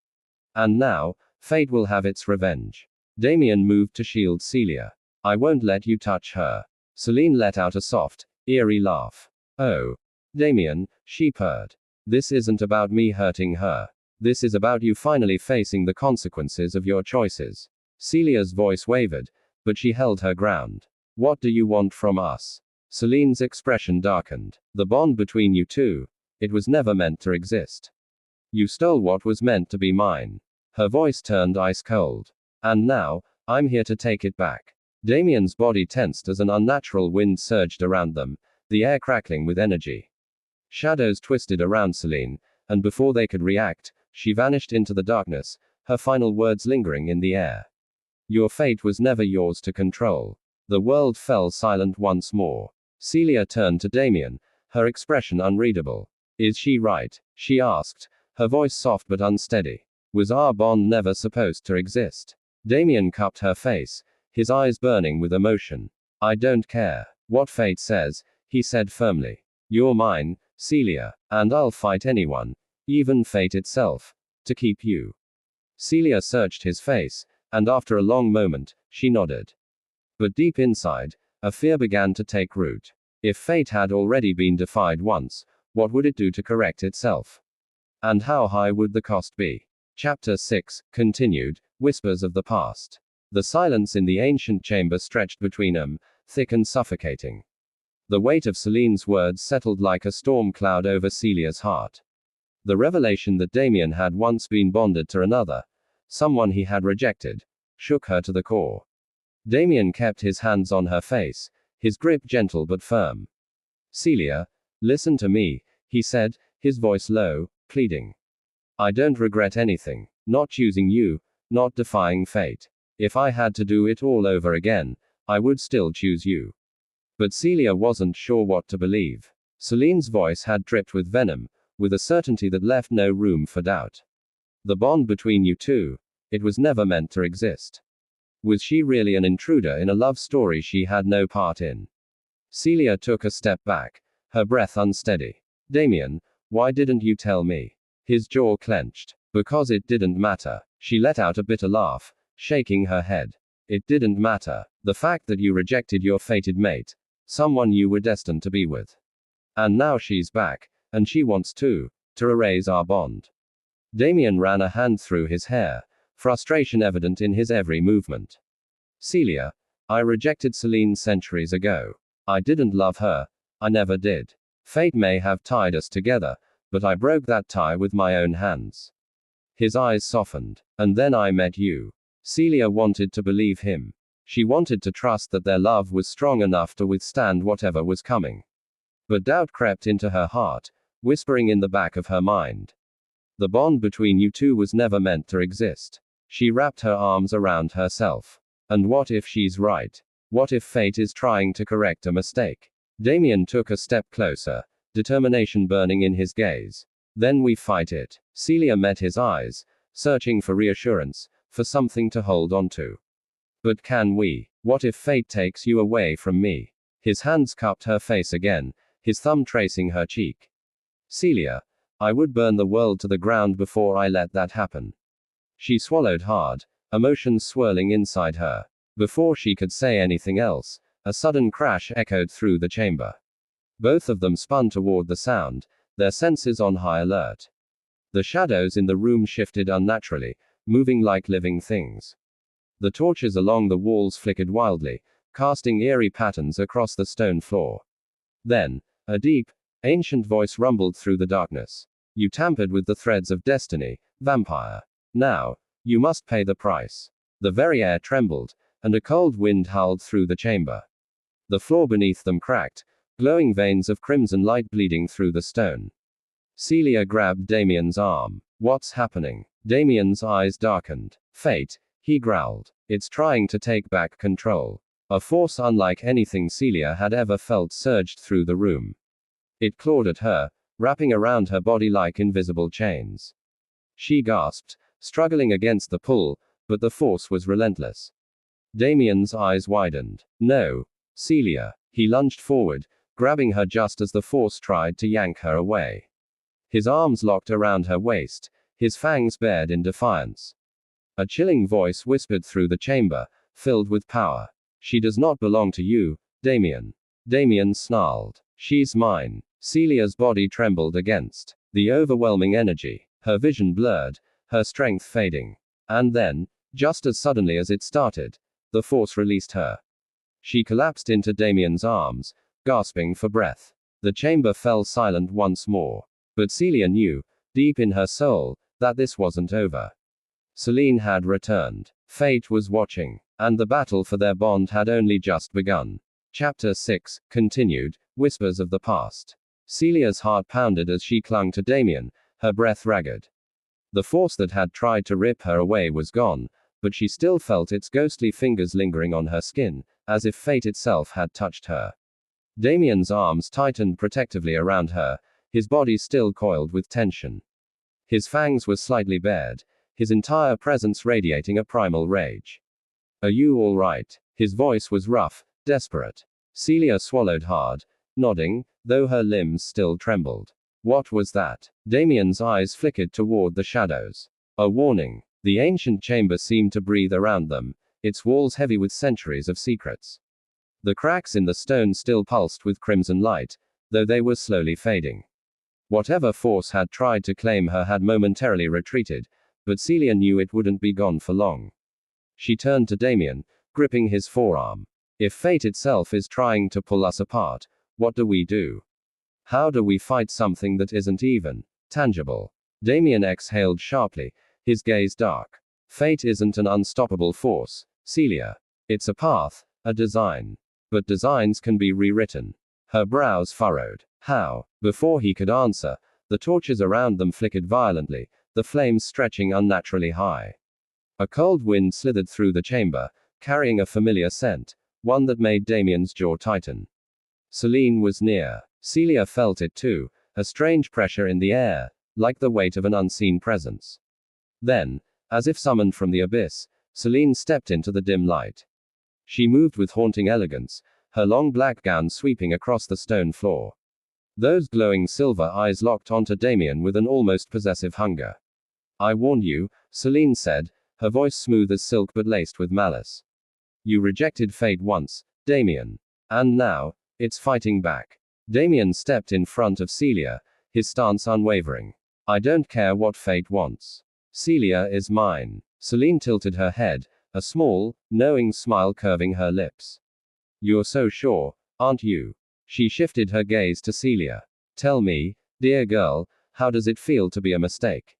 "And now, fate will have its revenge." Damien moved to shield Celia. "I won't let you touch her." Celine let out a soft, eerie laugh. "Oh, Damien," she purred. "This isn't about me hurting her. This is about you finally facing the consequences of your choices." Celia's voice wavered, but she held her ground. "What do you want from us?" Celine's expression darkened. "The bond between you two, it was never meant to exist. You stole what was meant to be mine." Her voice turned ice cold. "And now, I'm here to take it back." Damien's body tensed as an unnatural wind surged around them, the air crackling with energy. Shadows twisted around Celine, and before they could react, she vanished into the darkness, her final words lingering in the air. "Your fate was never yours to control." The world fell silent once more. Celia turned to Damien, her expression unreadable. "Is she right?" she asked, her voice soft but unsteady. "Was our bond never supposed to exist?" Damien cupped her face, his eyes burning with emotion. "I don't care what fate says," he said firmly. "You're mine, Celia, and I'll fight anyone, even fate itself, to keep you." Celia searched his face, and after a long moment, she nodded. But deep inside, a fear began to take root. If fate had already been defied once, what would it do to correct itself? And how high would the cost be? Chapter 6, continued, Whispers of the Past. The silence in the ancient chamber stretched between them, thick and suffocating. The weight of Celine's words settled like a storm cloud over Celia's heart. The revelation that Damien had once been bonded to another, someone he had rejected, shook her to the core. Damien kept his hands on her face, his grip gentle but firm. "Celia, listen to me," he said, his voice low, pleading. "I don't regret anything. Not choosing you, not defying fate. If I had to do it all over again, I would still choose you." But Celia wasn't sure what to believe. Celine's voice had dripped with venom, with a certainty that left no room for doubt. The bond between you two, it was never meant to exist. Was she really an intruder in a love story she had no part in? Celia took a step back, her breath unsteady. Damien, why didn't you tell me? His jaw clenched. Because it didn't matter. She let out a bitter laugh, shaking her head. It didn't matter. The fact that you rejected your fated mate, someone you were destined to be with. And now she's back, and she wants to erase our bond. Damien ran a hand through his hair, frustration evident in his every movement. Celia, I rejected Celine centuries ago. I didn't love her. I never did. Fate may have tied us together, but I broke that tie with my own hands. His eyes softened. And then I met you. Celia wanted to believe him. She wanted to trust that their love was strong enough to withstand whatever was coming. But doubt crept into her heart, whispering in the back of her mind. The bond between you two was never meant to exist. She wrapped her arms around herself. And what if she's right? What if fate is trying to correct a mistake? Damien took a step closer, determination burning in his gaze. Then we fight it. Celia met his eyes, searching for reassurance, for something to hold on to. But can we? What if fate takes you away from me? His hands cupped her face again, his thumb tracing her cheek. Celia, I would burn the world to the ground before I let that happen. She swallowed hard, emotions swirling inside her. Before she could say anything else, a sudden crash echoed through the chamber. Both of them spun toward the sound, their senses on high alert. The shadows in the room shifted unnaturally, moving like living things. The torches along the walls flickered wildly, casting eerie patterns across the stone floor. Then, a deep, ancient voice rumbled through the darkness. You tampered with the threads of destiny, vampire. Now, you must pay the price. The very air trembled, and a cold wind howled through the chamber. The floor beneath them cracked, glowing veins of crimson light bleeding through the stone. Celia grabbed Damien's arm. What's happening? Damien's eyes darkened. Fate, he growled. It's trying to take back control. A force unlike anything Celia had ever felt surged through the room. It clawed at her, wrapping around her body like invisible chains. She gasped, struggling against the pull, but the force was relentless. Damien's eyes widened. No, Celia. He lunged forward, grabbing her just as the force tried to yank her away. His arms locked around her waist, his fangs bared in defiance. A chilling voice whispered through the chamber, filled with power. She does not belong to you, Damien. Damien snarled. She's mine. Celia's body trembled against the overwhelming energy, her vision blurred, her strength fading. And then, just as suddenly as it started, the force released her. She collapsed into Damien's arms, gasping for breath. The chamber fell silent once more. But Celia knew, deep in her soul, that this wasn't over. Celine had returned. Fate was watching. And the battle for their bond had only just begun. Chapter 6, continued, Whispers of the Past. Celia's heart pounded as she clung to Damien, her breath ragged. The force that had tried to rip her away was gone, but she still felt its ghostly fingers lingering on her skin, as if fate itself had touched her. Damien's arms tightened protectively around her, his body still coiled with tension. His fangs were slightly bared, his entire presence radiating a primal rage. Are you all right? His voice was rough, desperate. Celia swallowed hard, nodding, though her limbs still trembled. What was that? Damien's eyes flickered toward the shadows. A warning. The ancient chamber seemed to breathe around them, its walls heavy with centuries of secrets. The cracks in the stone still pulsed with crimson light, though they were slowly fading. Whatever force had tried to claim her had momentarily retreated, but Celia knew it wouldn't be gone for long. She turned to Damien, gripping his forearm. If fate itself is trying to pull us apart, what do we do? How do we fight something that isn't even tangible? Damien exhaled sharply, his gaze dark. Fate isn't an unstoppable force, Celia. It's a path, a design. But designs can be rewritten. Her brows furrowed. How? Before he could answer, the torches around them flickered violently, the flames stretching unnaturally high. A cold wind slithered through the chamber, carrying a familiar scent, one that made Damien's jaw tighten. Celine was near. Celia felt it too, a strange pressure in the air, like the weight of an unseen presence. Then, as if summoned from the abyss, Celine stepped into the dim light. She moved with haunting elegance, her long black gown sweeping across the stone floor. Those glowing silver eyes locked onto Damien with an almost possessive hunger. I warned you, Celine said, her voice smooth as silk but laced with malice. You rejected fate once, Damien. And now, it's fighting back. Damien stepped in front of Celia, his stance unwavering. I don't care what fate wants. Celia is mine. Celine tilted her head, a small, knowing smile curving her lips. You're so sure, aren't you? She shifted her gaze to Celia. Tell me, dear girl, how does it feel to be a mistake?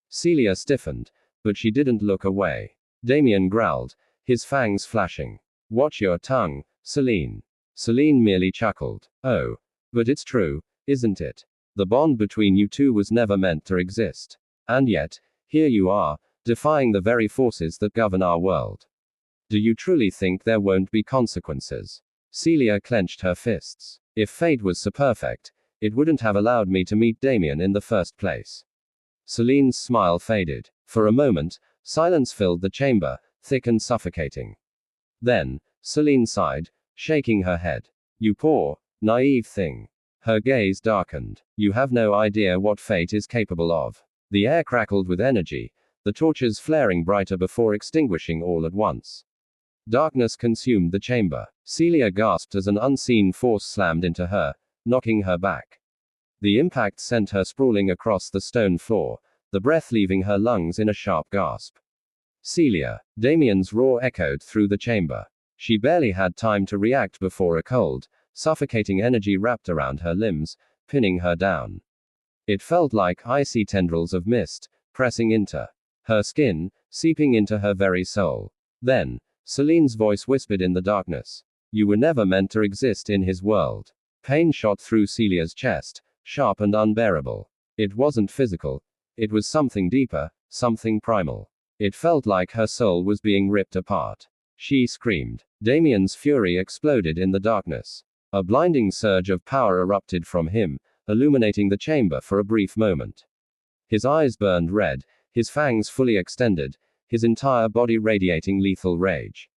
Celia stiffened, but she didn't look away. Damien growled, his fangs flashing. Watch your tongue, Celine. Celine merely chuckled. Oh, but it's true, isn't it? The bond between you two was never meant to exist. And yet, here you are, defying the very forces that govern our world. Do you truly think there won't be consequences? Celia clenched her fists. If fate was so perfect, it wouldn't have allowed me to meet Damien in the first place. Celine's smile faded. For a moment, silence filled the chamber, thick and suffocating. Then, Celine sighed, shaking her head. You poor, naive thing. Her gaze darkened. You have no idea what fate is capable of. The air crackled with energy, the torches flaring brighter before extinguishing all at once. Darkness consumed the chamber. Celia gasped as an unseen force slammed into her, knocking her back. The impact sent her sprawling across the stone floor, the breath leaving her lungs in a sharp gasp. Celia. Damien's roar echoed through the chamber. She barely had time to react before a cold, suffocating energy wrapped around her limbs, pinning her down. It felt like icy tendrils of mist, pressing into her skin, seeping into her very soul. Then, Celine's voice whispered in the darkness. You were never meant to exist in his world. Pain shot through Celia's chest, sharp and unbearable. It wasn't physical. It was something deeper, something primal. It felt like her soul was being ripped apart. She screamed. Damien's fury exploded in the darkness. A blinding surge of power erupted from him, illuminating the chamber for a brief moment. His eyes burned red, his fangs fully extended, his entire body radiating lethal rage.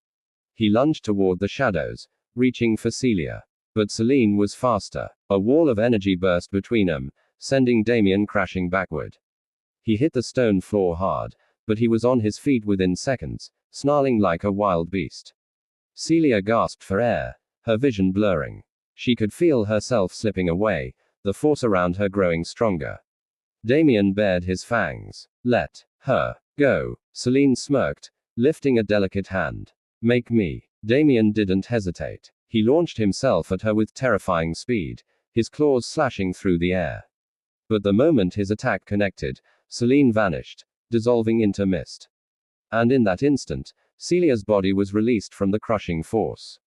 He lunged toward the shadows, reaching for Celia. But Celine was faster. A wall of energy burst between them, sending Damien crashing backward. He hit the stone floor hard, but he was on his feet within seconds, snarling like a wild beast. Celia gasped for air, her vision blurring. She could feel herself slipping away, the force around her growing stronger. Damien bared his fangs. Let her go. Celine smirked, lifting a delicate hand. Make me. Damien didn't hesitate. He launched himself at her with terrifying speed, his claws slashing through the air. But the moment his attack connected, Celine vanished, dissolving into mist. And in that instant, Celia's body was released from the crushing force.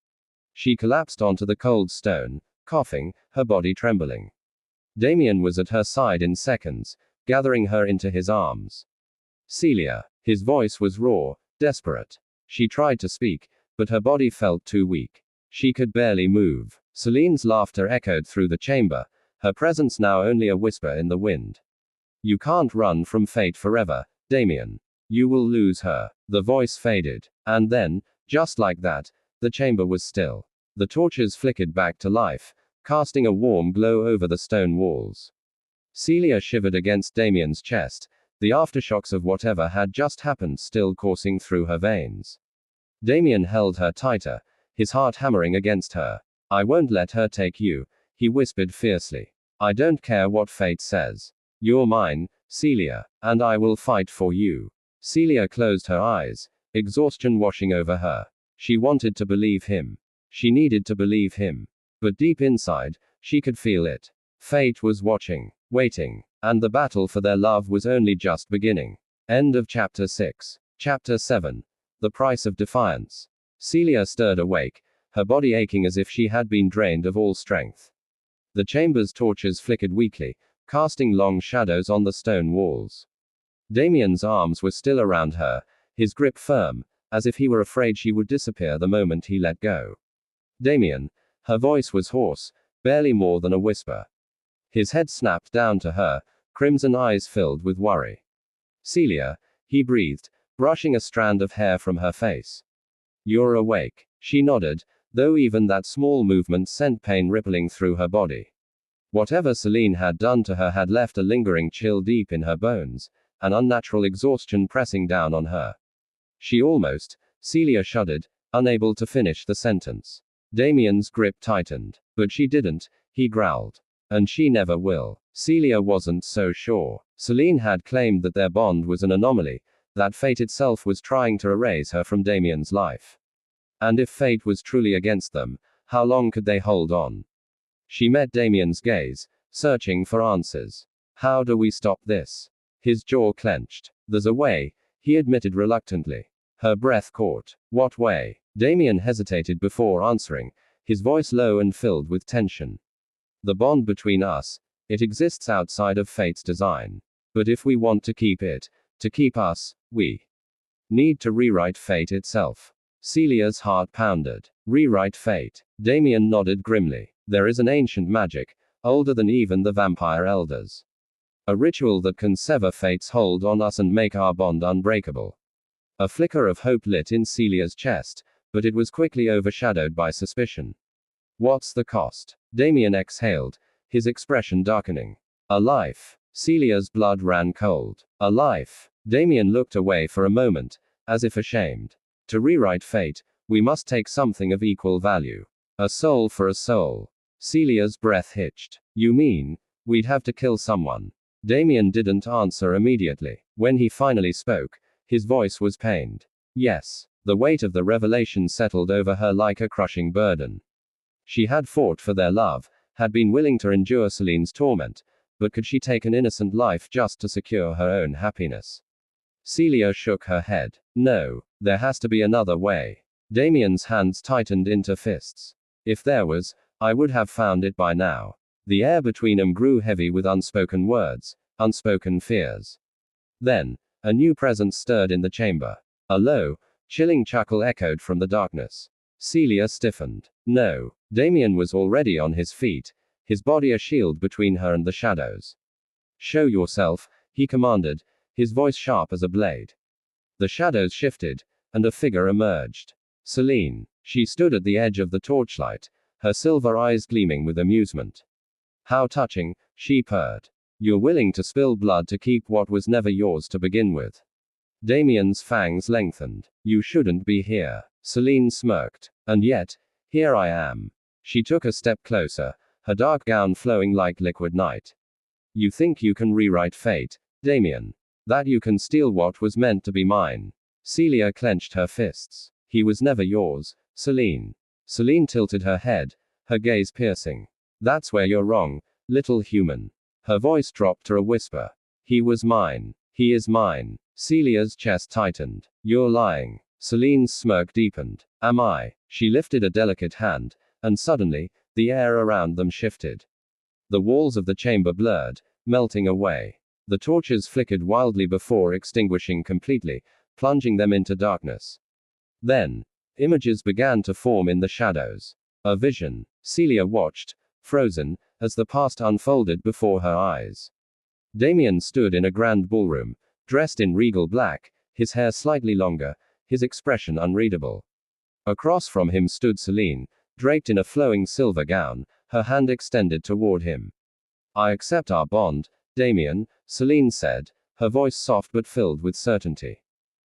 She collapsed onto the cold stone, coughing, her body trembling. Damien was at her side in seconds, gathering her into his arms. Celia. His voice was raw, desperate. She tried to speak, but her body felt too weak. She could barely move. Celine's laughter echoed through the chamber, her presence now only a whisper in the wind. You can't run from fate forever, Damien. You will lose her. The voice faded. And then, just like that, the chamber was still. The torches flickered back to life, casting a warm glow over the stone walls. Celia shivered against Damien's chest, the aftershocks of whatever had just happened still coursing through her veins. Damien held her tighter, his heart hammering against her. I won't let her take you, he whispered fiercely. I don't care what fate says. You're mine, Celia, and I will fight for you. Celia closed her eyes, exhaustion washing over her. She wanted to believe him. She needed to believe him. But deep inside, she could feel it. Fate was watching, waiting, and the battle for their love was only just beginning. End of Chapter 6. Chapter 7. The Price of Defiance. Celia stirred awake, her body aching as if she had been drained of all strength. The chamber's torches flickered weakly, casting long shadows on the stone walls. Damien's arms were still around her, his grip firm, as if he were afraid she would disappear the moment he let go. Damien. Her voice was hoarse, barely more than a whisper. His head snapped down to her, crimson eyes filled with worry. Celia, he breathed, brushing a strand of hair from her face. You're awake. She nodded, though even that small movement sent pain rippling through her body. Whatever Celine had done to her had left a lingering chill deep in her bones, an unnatural exhaustion pressing down on her. She almost, Celia shuddered, unable to finish the sentence. Damien's grip tightened. But she didn't, he growled. And she never will. Celia wasn't so sure. Celine had claimed that their bond was an anomaly, that fate itself was trying to erase her from Damien's life. And if fate was truly against them, how long could they hold on? She met Damien's gaze, searching for answers. How do we stop this? His jaw clenched. There's a way, he admitted reluctantly. Her breath caught. What way? Damien hesitated before answering, his voice low and filled with tension. The bond between us, it exists outside of fate's design. But if we want to keep it, to keep us, we need to rewrite fate itself. Celia's heart pounded. Rewrite fate. Damien nodded grimly. There is an ancient magic, older than even the vampire elders. A ritual that can sever fate's hold on us and make our bond unbreakable. A flicker of hope lit in Celia's chest, but it was quickly overshadowed by suspicion. What's the cost? Damien exhaled, his expression darkening. A life. Celia's blood ran cold. A life. Damien looked away for a moment, as if ashamed. To rewrite fate, we must take something of equal value. A soul for a soul. Celia's breath hitched. You mean, we'd have to kill someone? Damien didn't answer immediately. When he finally spoke, his voice was pained. Yes. The weight of the revelation settled over her like a crushing burden. She had fought for their love, had been willing to endure Celine's torment, but could she take an innocent life just to secure her own happiness? Celia shook her head. No, there has to be another way. Damien's hands tightened into fists. If there was, I would have found it by now. The air between them grew heavy with unspoken words, unspoken fears. Then, a new presence stirred in the chamber. A low, chilling chuckle echoed from the darkness. Celia stiffened. No. Damien was already on his feet, his body a shield between her and the shadows. Show yourself, he commanded, his voice sharp as a blade. The shadows shifted, and a figure emerged. Celine. She stood at the edge of the torchlight, her silver eyes gleaming with amusement. How touching, she purred. You're willing to spill blood to keep what was never yours to begin with. Damien's fangs lengthened. You shouldn't be here. Celine smirked. And yet, here I am. She took a step closer, her dark gown flowing like liquid night. You think you can rewrite fate, Damien? That you can steal what was meant to be mine? Celia clenched her fists. He was never yours, Celine. Celine tilted her head, her gaze piercing. That's where you're wrong, little human. Her voice dropped to a whisper. He was mine. He is mine. Celia's chest tightened. You're lying. Celine's smirk deepened. Am I? She lifted a delicate hand, and suddenly, the air around them shifted. The walls of the chamber blurred, melting away. The torches flickered wildly before extinguishing completely, plunging them into darkness. Then, images began to form in the shadows. A vision. Celia watched, frozen, as the past unfolded before her eyes. Damien stood in a grand ballroom, dressed in regal black, his hair slightly longer, his expression unreadable. Across from him stood Celine, draped in a flowing silver gown, her hand extended toward him. I accept our bond, Damien, Celine said, her voice soft but filled with certainty.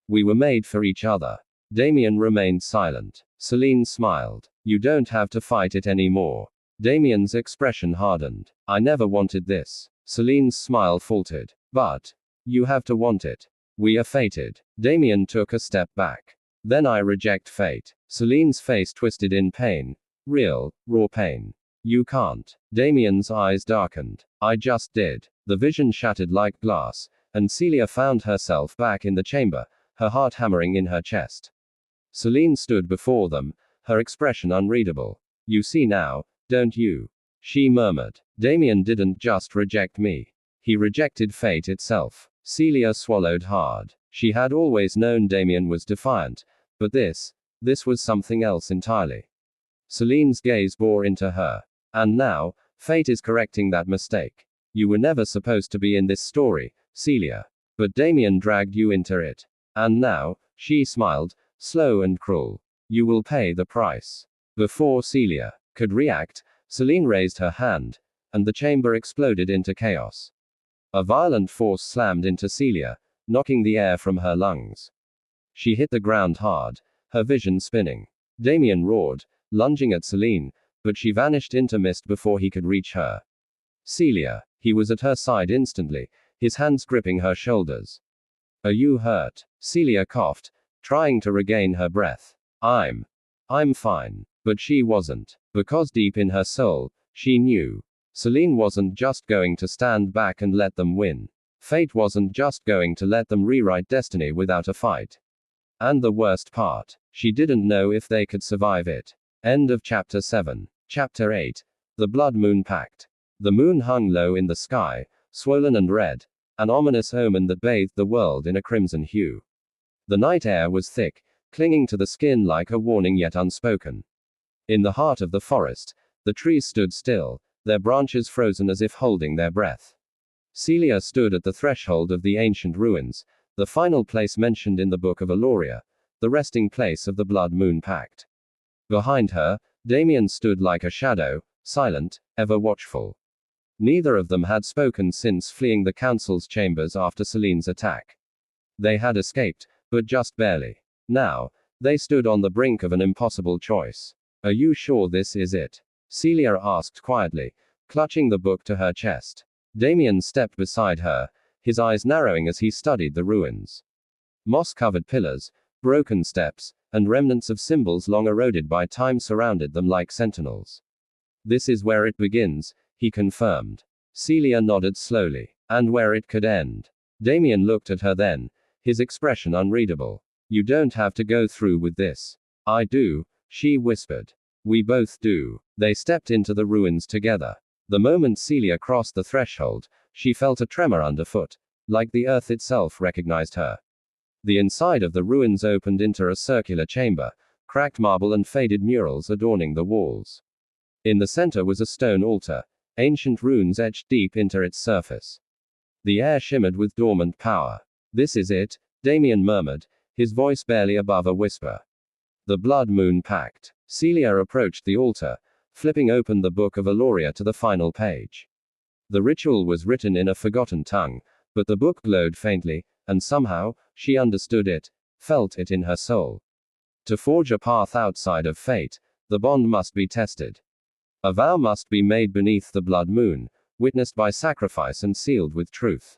We were made for each other. Damien remained silent. Celine smiled. You don't have to fight it anymore. Damien's expression hardened. I never wanted this. Celine's smile faltered. But you have to want it. We are fated. Damien took a step back. Then I reject fate. Celine's face twisted in pain. Real, raw pain. You can't. Damien's eyes darkened. I just did. The vision shattered like glass, and Celia found herself back in the chamber, her heart hammering in her chest. Celine stood before them, her expression unreadable. You see now, don't you? She murmured. Damien didn't just reject me. He rejected fate itself. Celia swallowed hard. She had always known Damien was defiant, but this was something else entirely. Celine's gaze bore into her And now, fate is correcting that mistake. You were never supposed to be in this story, Celia. But Damien dragged you into it. And now, she smiled, slow and cruel. You will pay the price. Before Celia could react, Celine raised her hand, and the chamber exploded into chaos. A violent force slammed into Celia, knocking the air from her lungs. She hit the ground hard, her vision spinning. Damien roared, lunging at Celine, but she vanished into mist before he could reach her. Celia, he was at her side instantly, his hands gripping her shoulders. Are you hurt? Celia coughed, trying to regain her breath. I'm fine. But she wasn't. Because deep in her soul, she knew. Celine wasn't just going to stand back and let them win. Fate wasn't just going to let them rewrite destiny without a fight. And the worst part, she didn't know if they could survive it. End of Chapter 7. Chapter 8. The Blood Moon Pact. The moon hung low in the sky, swollen and red, an ominous omen that bathed the world in a crimson hue. The night air was thick, clinging to the skin like a warning yet unspoken. In the heart of the forest, the trees stood still, their branches frozen as if holding their breath. Celia stood at the threshold of the ancient ruins, the final place mentioned in the Book of Eloria, the resting place of the Blood Moon Pact. Behind her, Damien stood like a shadow, silent, ever watchful. Neither of them had spoken since fleeing the council's chambers after Celine's attack. They had escaped, but just barely. Now, they stood on the brink of an impossible choice. Are you sure this is it? Celia asked quietly, clutching the book to her chest. Damien stepped beside her, his eyes narrowing as he studied the ruins. Moss-covered pillars, broken steps, and remnants of symbols long eroded by time surrounded them like sentinels. This is where it begins, he confirmed. Celia nodded slowly. And where it could end. Damien looked at her then, his expression unreadable. You don't have to go through with this. I do, she whispered. We both do. They stepped into the ruins together. The moment Celia crossed the threshold, she felt a tremor underfoot, like the earth itself recognized her. The inside of the ruins opened into a circular chamber, cracked marble and faded murals adorning the walls. In the center was a stone altar, ancient runes etched deep into its surface. The air shimmered with dormant power. This is it, Damien murmured, his voice barely above a whisper. The Blood Moon Pact. Celia approached the altar, flipping open the Book of Eloria to the final page. The ritual was written in a forgotten tongue, but the book glowed faintly, and somehow, she understood it, felt it in her soul. To forge a path outside of fate, the bond must be tested. A vow must be made beneath the blood moon, witnessed by sacrifice and sealed with truth.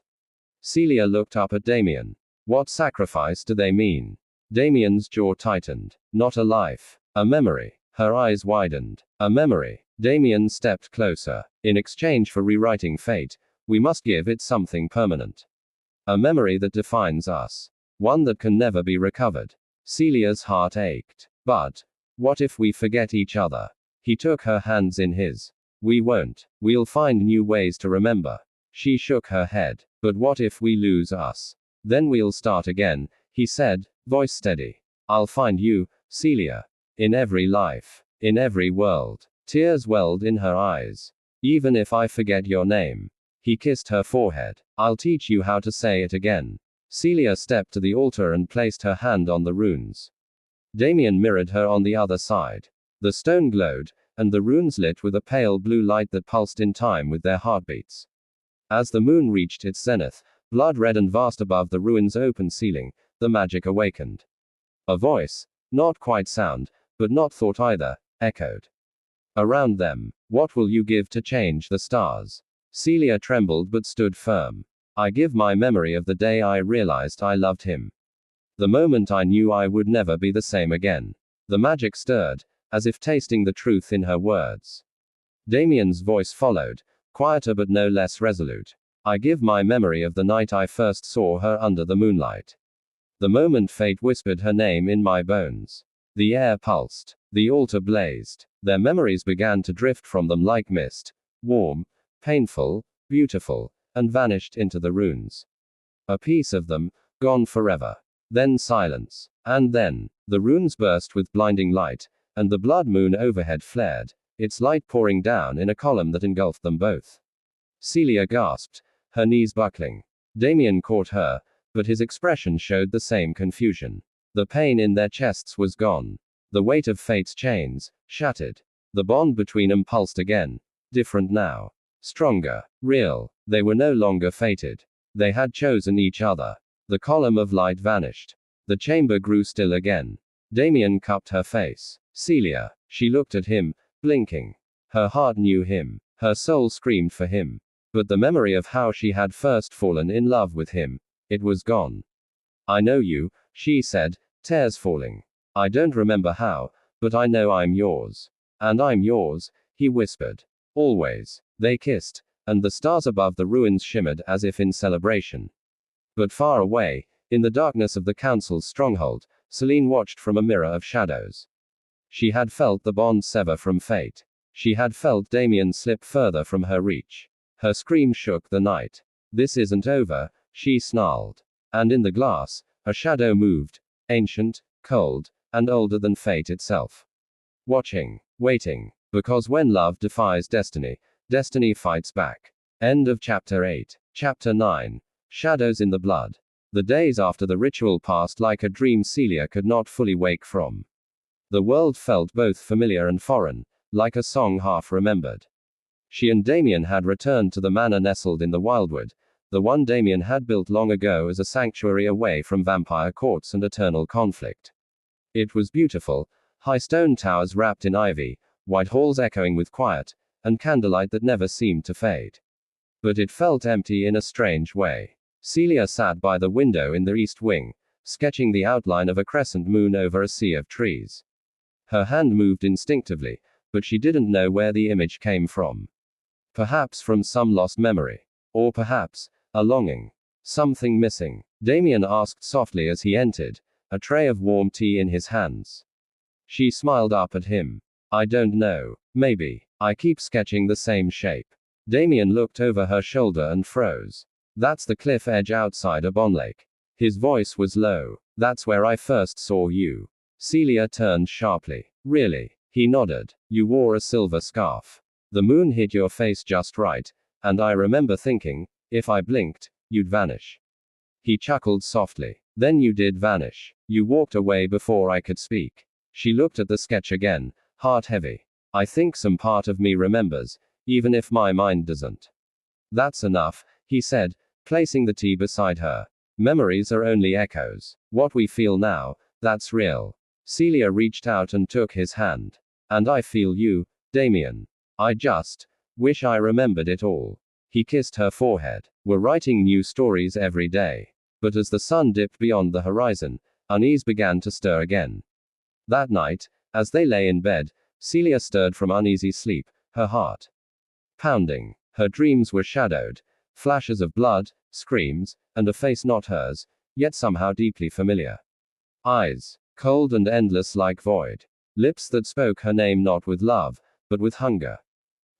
Celia looked up at Damien. What sacrifice do they mean? Damien's jaw tightened. Not a life. A memory. Her eyes widened. A memory. Damien stepped closer. In exchange for rewriting fate, we must give it something permanent. A memory that defines us. One that can never be recovered. Celia's heart ached. But, what if we forget each other? He took her hands in his. We won't. We'll find new ways to remember. She shook her head. But what if we lose us? Then we'll start again, he said, voice steady. I'll find you, Celia. In every life. In every world. Tears welled in her eyes. Even if I forget your name. He kissed her forehead. I'll teach you how to say it again. Celia stepped to the altar and placed her hand on the runes. Damien mirrored her on the other side. The stone glowed, and the runes lit with a pale blue light that pulsed in time with their heartbeats. As the moon reached its zenith, blood red and vast above the ruins' open ceiling, the magic awakened. A voice, not quite sound, but not thought either, echoed. Around them, what will you give to change the stars? Celia trembled but stood firm. I give my memory of the day I realized I loved him. The moment I knew I would never be the same again. The magic stirred, as if tasting the truth in her words. Damien's voice followed, quieter but no less resolute. I give my memory of the night I first saw her under the moonlight. The moment fate whispered her name in my bones. The air pulsed. The altar blazed. Their memories began to drift from them like mist, warm, painful, beautiful, and vanished into the runes. A piece of them, gone forever. Then silence. And then, the runes burst with blinding light, and the blood moon overhead flared, its light pouring down in a column that engulfed them both. Celia gasped, her knees buckling. Damien caught her, but his expression showed the same confusion. The pain in their chests was gone. The weight of fate's chains, shattered. The bond between them pulsed again. Different now. Stronger. Real. They were no longer fated. They had chosen each other. The column of light vanished. The chamber grew still again. Damien cupped her face. Celia. She looked at him, blinking. Her heart knew him. Her soul screamed for him. But the memory of how she had first fallen in love with him, it was gone. I know you, she said, tears falling. I don't remember how, but I know I'm yours. And I'm yours, he whispered. Always. They kissed, and the stars above the ruins shimmered as if in celebration. But far away, in the darkness of the council's stronghold, Celine watched from a mirror of shadows. She had felt the bond sever from fate. She had felt Damien slip further from her reach. Her scream shook the night. This isn't over, she snarled. And in the glass, a shadow moved, ancient, cold, and older than fate itself. Watching, waiting, because when love defies destiny, destiny fights back. End of chapter 8. Chapter 9. Shadows in the blood. The days after the ritual passed like a dream Celia could not fully wake from. The world felt both familiar and foreign, like a song half remembered. She and Damien had returned to the manor nestled in the wildwood, the one Damien had built long ago as a sanctuary away from vampire courts and eternal conflict. It was beautiful, high stone towers wrapped in ivy, white halls echoing with quiet, and candlelight that never seemed to fade. But it felt empty in a strange way. Celia sat by the window in the east wing, sketching the outline of a crescent moon over a sea of trees. Her hand moved instinctively, but she didn't know where the image came from. Perhaps from some lost memory. Or perhaps, a longing. Something missing. Damien asked softly as he entered, a tray of warm tea in his hands. She smiled up at him. I don't know. Maybe. I keep sketching the same shape. Damien looked over her shoulder and froze. That's the cliff edge outside a bonlake. His voice was low. That's where I first saw you. Celia turned sharply. Really? He nodded. You wore a silver scarf. The moon hit your face just right, and I remember thinking, if I blinked, you'd vanish. He chuckled softly. Then you did vanish. You walked away before I could speak. She looked at the sketch again, heart heavy. I think some part of me remembers, even if my mind doesn't. That's enough, he said, placing the tea beside her. Memories are only echoes. What we feel now, that's real. Celia reached out and took his hand. And I feel you, Damien. I just wish I remembered it all. He kissed her forehead. We're writing new stories every day. But as the sun dipped beyond the horizon, unease began to stir again. That night, as they lay in bed, Celia stirred from uneasy sleep, her heart pounding. Her dreams were shadowed, flashes of blood, screams, and a face not hers, yet somehow deeply familiar. Eyes, cold and endless like void. Lips that spoke her name not with love, but with hunger.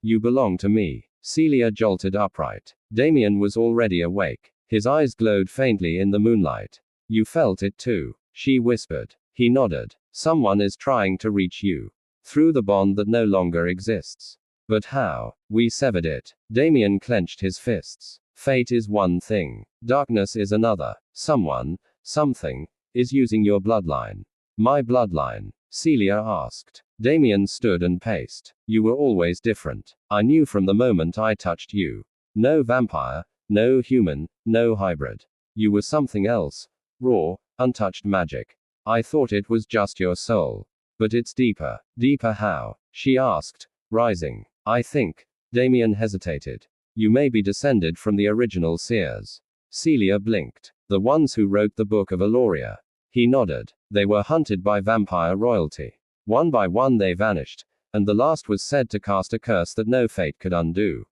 You belong to me. Celia jolted upright. Damien was already awake. His eyes glowed faintly in the moonlight. You felt it too, she whispered. He nodded. Someone is trying to reach you. Through the bond that no longer exists. But how? We severed it. Damien clenched his fists. Fate is one thing. Darkness is another. Someone, something, is using your bloodline. My bloodline? Celia asked. Damien stood and paced. You were always different. I knew from the moment I touched you. No vampire, no human, no hybrid. You were something else. Raw, untouched magic. I thought it was just your soul. But it's deeper. Deeper how? She asked, rising. I think. Damien hesitated. You may be descended from the original seers. Celia blinked. The ones who wrote the Book of Eloria. He nodded. They were hunted by vampire royalty. One by one they vanished, and the last was said to cast a curse that no fate could undo.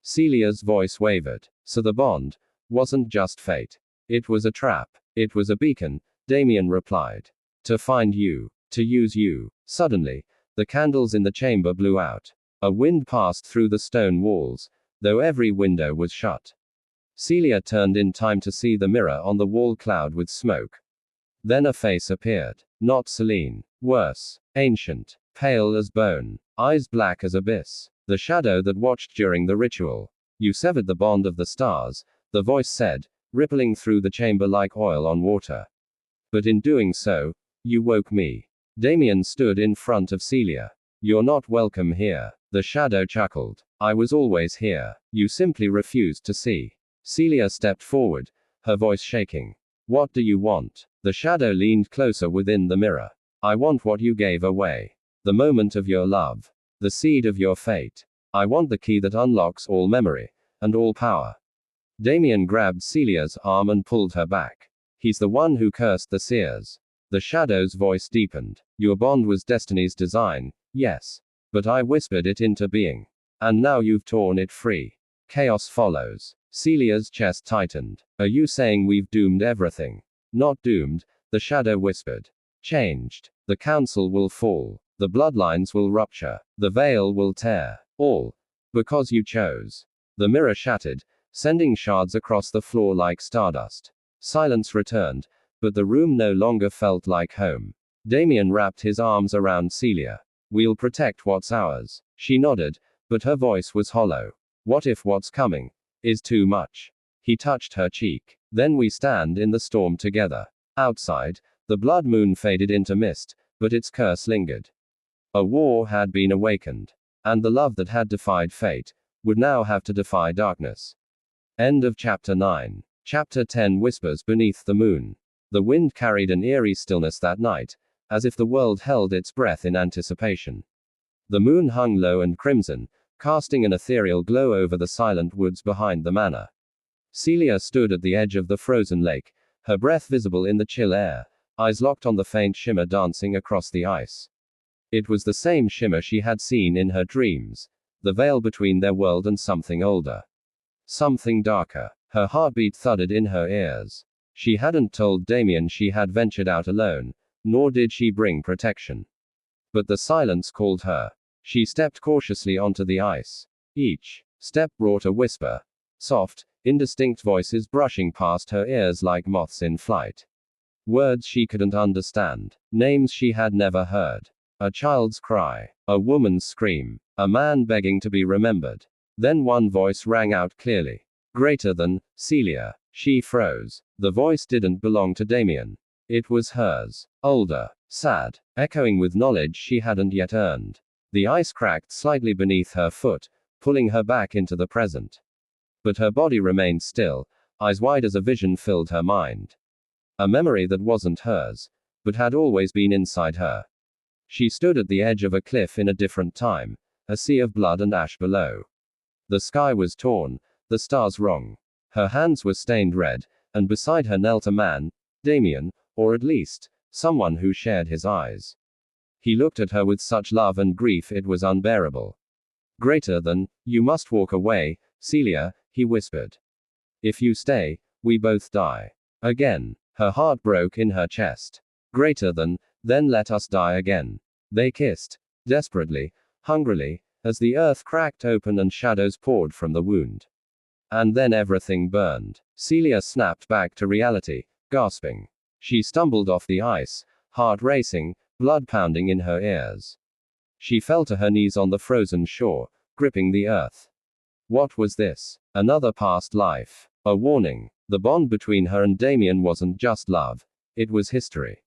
Celia's voice wavered. So the bond wasn't just fate. It was a trap. It was a beacon, Damien replied. To find you. To use you. Suddenly, the candles in the chamber blew out. A wind passed through the stone walls, though every window was shut. Celia turned in time to see the mirror on the wall cloud with smoke. Then a face appeared. Not Celine. Worse. Ancient. pale as bone, eyes black as abyss, the shadow that watched during the ritual. You severed the bond of the stars, the voice said, rippling through the chamber like oil on water. But in doing so, you woke me. Damien stood in front of Celia. You're not welcome here. The shadow chuckled. I was always here. You simply refused to see. Celia stepped forward, her voice shaking. What do you want? The shadow leaned closer within the mirror. I want what you gave away. The moment of your love. The seed of your fate. I want the key that unlocks all memory, and all power. Damien grabbed Celia's arm and pulled her back. He's the one who cursed the seers. The shadow's voice deepened. Your bond was destiny's design, yes. But I whispered it into being. And now you've torn it free. Chaos follows. Celia's chest tightened. Are you saying we've doomed everything? Not doomed, the shadow whispered. Changed. The council will fall. The bloodlines will rupture. The veil will tear. All. Because you chose. The mirror shattered, sending shards across the floor like stardust. Silence returned, but the room no longer felt like home. Damien wrapped his arms around Celia. We'll protect what's ours. She nodded, but her voice was hollow. What if what's coming is too much? He touched her cheek. Then we stand in the storm together. Outside, the blood moon faded into mist, but its curse lingered. A war had been awakened. And the love that had defied fate would now have to defy darkness. End of chapter 9. Chapter 10. Whispers beneath the moon. The wind carried an eerie stillness that night, as if the world held its breath in anticipation. The moon hung low and crimson, casting an ethereal glow over the silent woods behind the manor. Celia stood at the edge of the frozen lake, her breath visible in the chill air, eyes locked on the faint shimmer dancing across the ice. It was the same shimmer she had seen in her dreams, the veil between their world and something older. Something darker. Her heartbeat thudded in her ears. She hadn't told Damien she had ventured out alone, nor did she bring protection. But the silence called her. She stepped cautiously onto the ice. Each step brought a whisper. Soft, indistinct voices brushing past her ears like moths in flight. Words she couldn't understand. Names she had never heard. A child's cry. A woman's scream. A man begging to be remembered. Then one voice rang out clearly. Greater than, Celia. She froze. The voice didn't belong to Damien. It was hers. Older. Sad. Echoing with knowledge she hadn't yet earned. The ice cracked slightly beneath her foot, pulling her back into the present. But her body remained still, eyes wide as a vision filled her mind. A memory that wasn't hers, but had always been inside her. She stood at the edge of a cliff in a different time, a sea of blood and ash below. The sky was torn, the stars wrong. Her hands were stained red, and beside her knelt a man, Damien, or at least, someone who shared his eyes. He looked at her with such love and grief it was unbearable. Greater than, you must walk away, Celia, he whispered. If you stay, we both die. Again, her heart broke in her chest. Greater than, then let us die again. They kissed, desperately, hungrily, as the earth cracked open and shadows poured from the wound. And then everything burned. Celia snapped back to reality, gasping. She stumbled off the ice, heart racing, blood pounding in her ears. She fell to her knees on the frozen shore, gripping the earth. What was this? Another past life. A warning. The bond between her and Damien wasn't just love, it was history.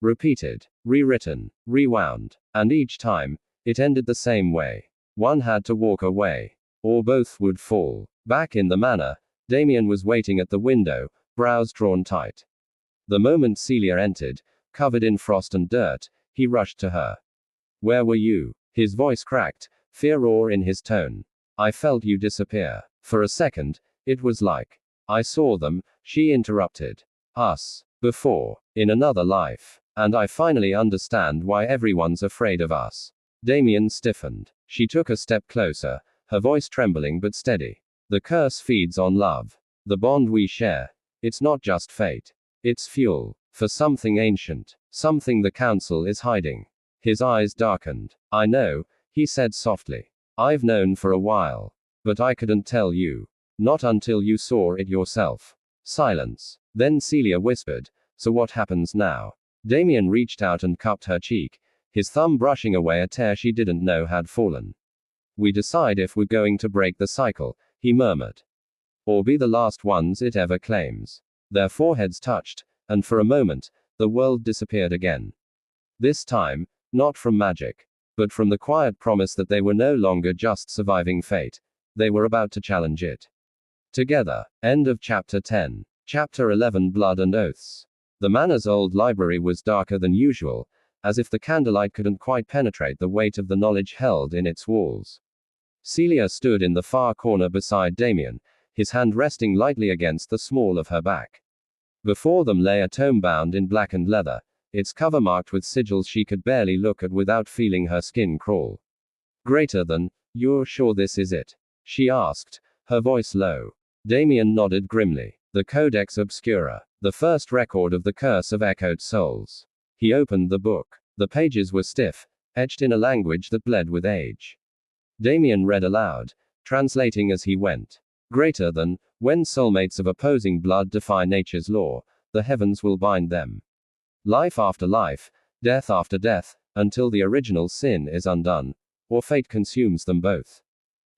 Repeated, rewritten, rewound. And each time, it ended the same way. One had to walk away, or both would fall. Back in the manor, Damien was waiting at the window, brows drawn tight. The moment Celia entered, covered in frost and dirt, he rushed to her. Where were you? His voice cracked, fear raw in his tone. I felt you disappear. For a second, it was like I saw them, she interrupted. Us. Before. In another life. And I finally understand why everyone's afraid of us. Damien stiffened. She took a step closer, her voice trembling but steady. The curse feeds on love. The bond we share. It's not just fate. It's fuel. For something ancient. Something the council is hiding. His eyes darkened. I know, he said softly. I've known for a while. But I couldn't tell you. Not until you saw it yourself. Silence. Then Celia whispered, so what happens now? Damien reached out and cupped her cheek, his thumb brushing away a tear she didn't know had fallen. We decide if we're going to break the cycle, he murmured. Or be the last ones it ever claims. Their foreheads touched, and for a moment, the world disappeared again. This time, not from magic, but from the quiet promise that they were no longer just surviving fate. They were about to challenge it. Together. End of Chapter 10. Chapter 11 Blood and Oaths. The manor's old library was darker than usual, as if the candlelight couldn't quite penetrate the weight of the knowledge held in its walls. Celia stood in the far corner beside Damien, his hand resting lightly against the small of her back. Before them lay a tome bound in blackened leather, its cover marked with sigils she could barely look at without feeling her skin crawl. Greater than, you're sure this is it? She asked, her voice low. Damien nodded grimly. The Codex Obscura, the first record of the curse of echoed souls. He opened the book. The pages were stiff, etched in a language that bled with age. Damien read aloud, translating as he went. Greater than, when soulmates of opposing blood defy nature's law, the heavens will bind them. Life after life, death after death, until the original sin is undone, or fate consumes them both.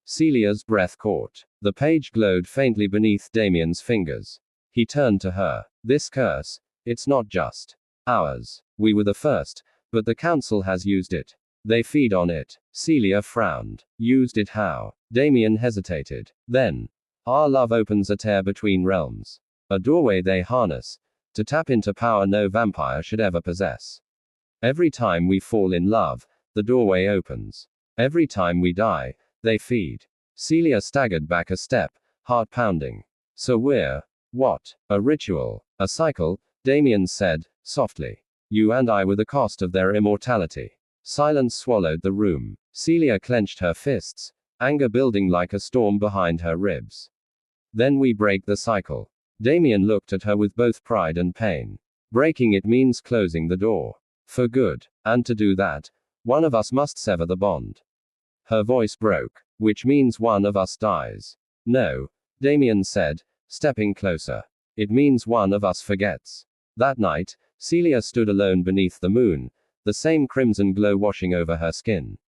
Celia's breath caught. The page glowed faintly beneath Damien's fingers. He turned to her. This curse, it's not just ours. We were the first, but the council has used it. They feed on it. Celia frowned. Used it how? Damien hesitated. Then, our love opens a tear between realms. A doorway they harness, to tap into power no vampire should ever possess. Every time we fall in love, the doorway opens. Every time we die, they feed. Celia staggered back a step, heart pounding. So we're, what? A ritual? A cycle? Damien said, softly. You and I were the cost of their immortality. Silence swallowed the room. Celia clenched her fists, anger building like a storm behind her ribs. Then we break the cycle. Damien looked at her with both pride and pain. Breaking it means closing the door. For good. And to do that, one of us must sever the bond. Her voice broke. Which means one of us dies. No, Damien said, stepping closer. It means one of us forgets. That night, Celia stood alone beneath the moon, the same crimson glow washing over her skin.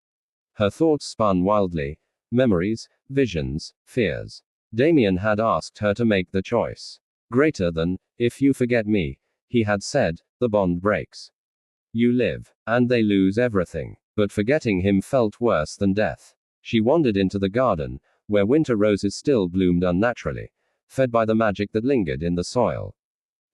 Her thoughts spun wildly. Memories, visions, fears. Damien had asked her to make the choice. Greater than, if you forget me, he had said, the bond breaks. You live, and they lose everything. But forgetting him felt worse than death. She wandered into the garden, where winter roses still bloomed unnaturally, fed by the magic that lingered in the soil.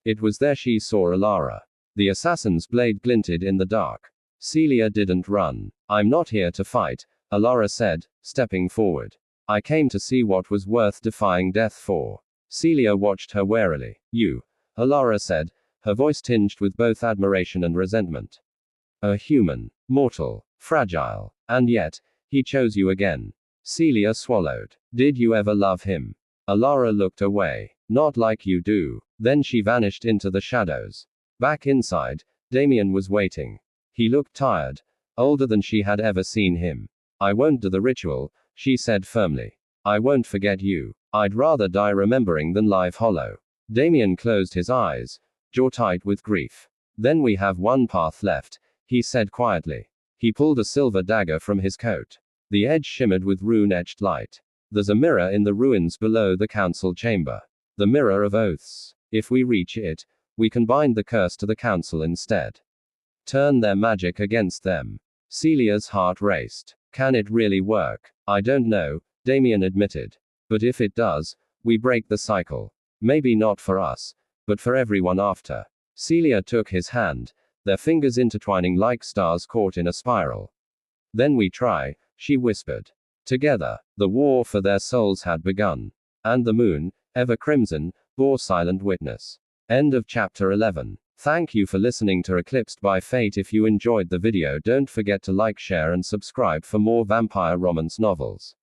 It was there she saw Alara. The assassin's blade glinted in the dark. Celia didn't run. I'm not here to fight, Alara said, stepping forward. I came to see what was worth defying death for. Celia watched her warily. You, Alara said, her voice tinged with both admiration and resentment. A human, mortal, fragile, and yet, he chose you again. Celia swallowed. Did you ever love him? Alara looked away. Not like you do. Then she vanished into the shadows. Back inside, Damien was waiting. He looked tired, older than she had ever seen him. I won't do the ritual, she said firmly. I won't forget you. I'd rather die remembering than live hollow. Damien closed his eyes, jaw tight with grief. Then we have one path left, he said quietly. He pulled a silver dagger from his coat. The edge shimmered with rune-etched light. There's a mirror in the ruins below the council chamber. The mirror of oaths. If we reach it, we can bind the curse to the council instead. Turn their magic against them. Celia's heart raced. Can it really work? I don't know, Damien admitted. But if it does, we break the cycle. Maybe not for us, but for everyone after. Celia took his hand, their fingers intertwining like stars caught in a spiral. Then we try, she whispered. Together, the war for their souls had begun. And the moon, ever crimson, bore silent witness. End of Chapter 11. Thank you for listening to Eclipsed by Fate. If you enjoyed the video, don't forget to like, share and subscribe for more vampire romance novels.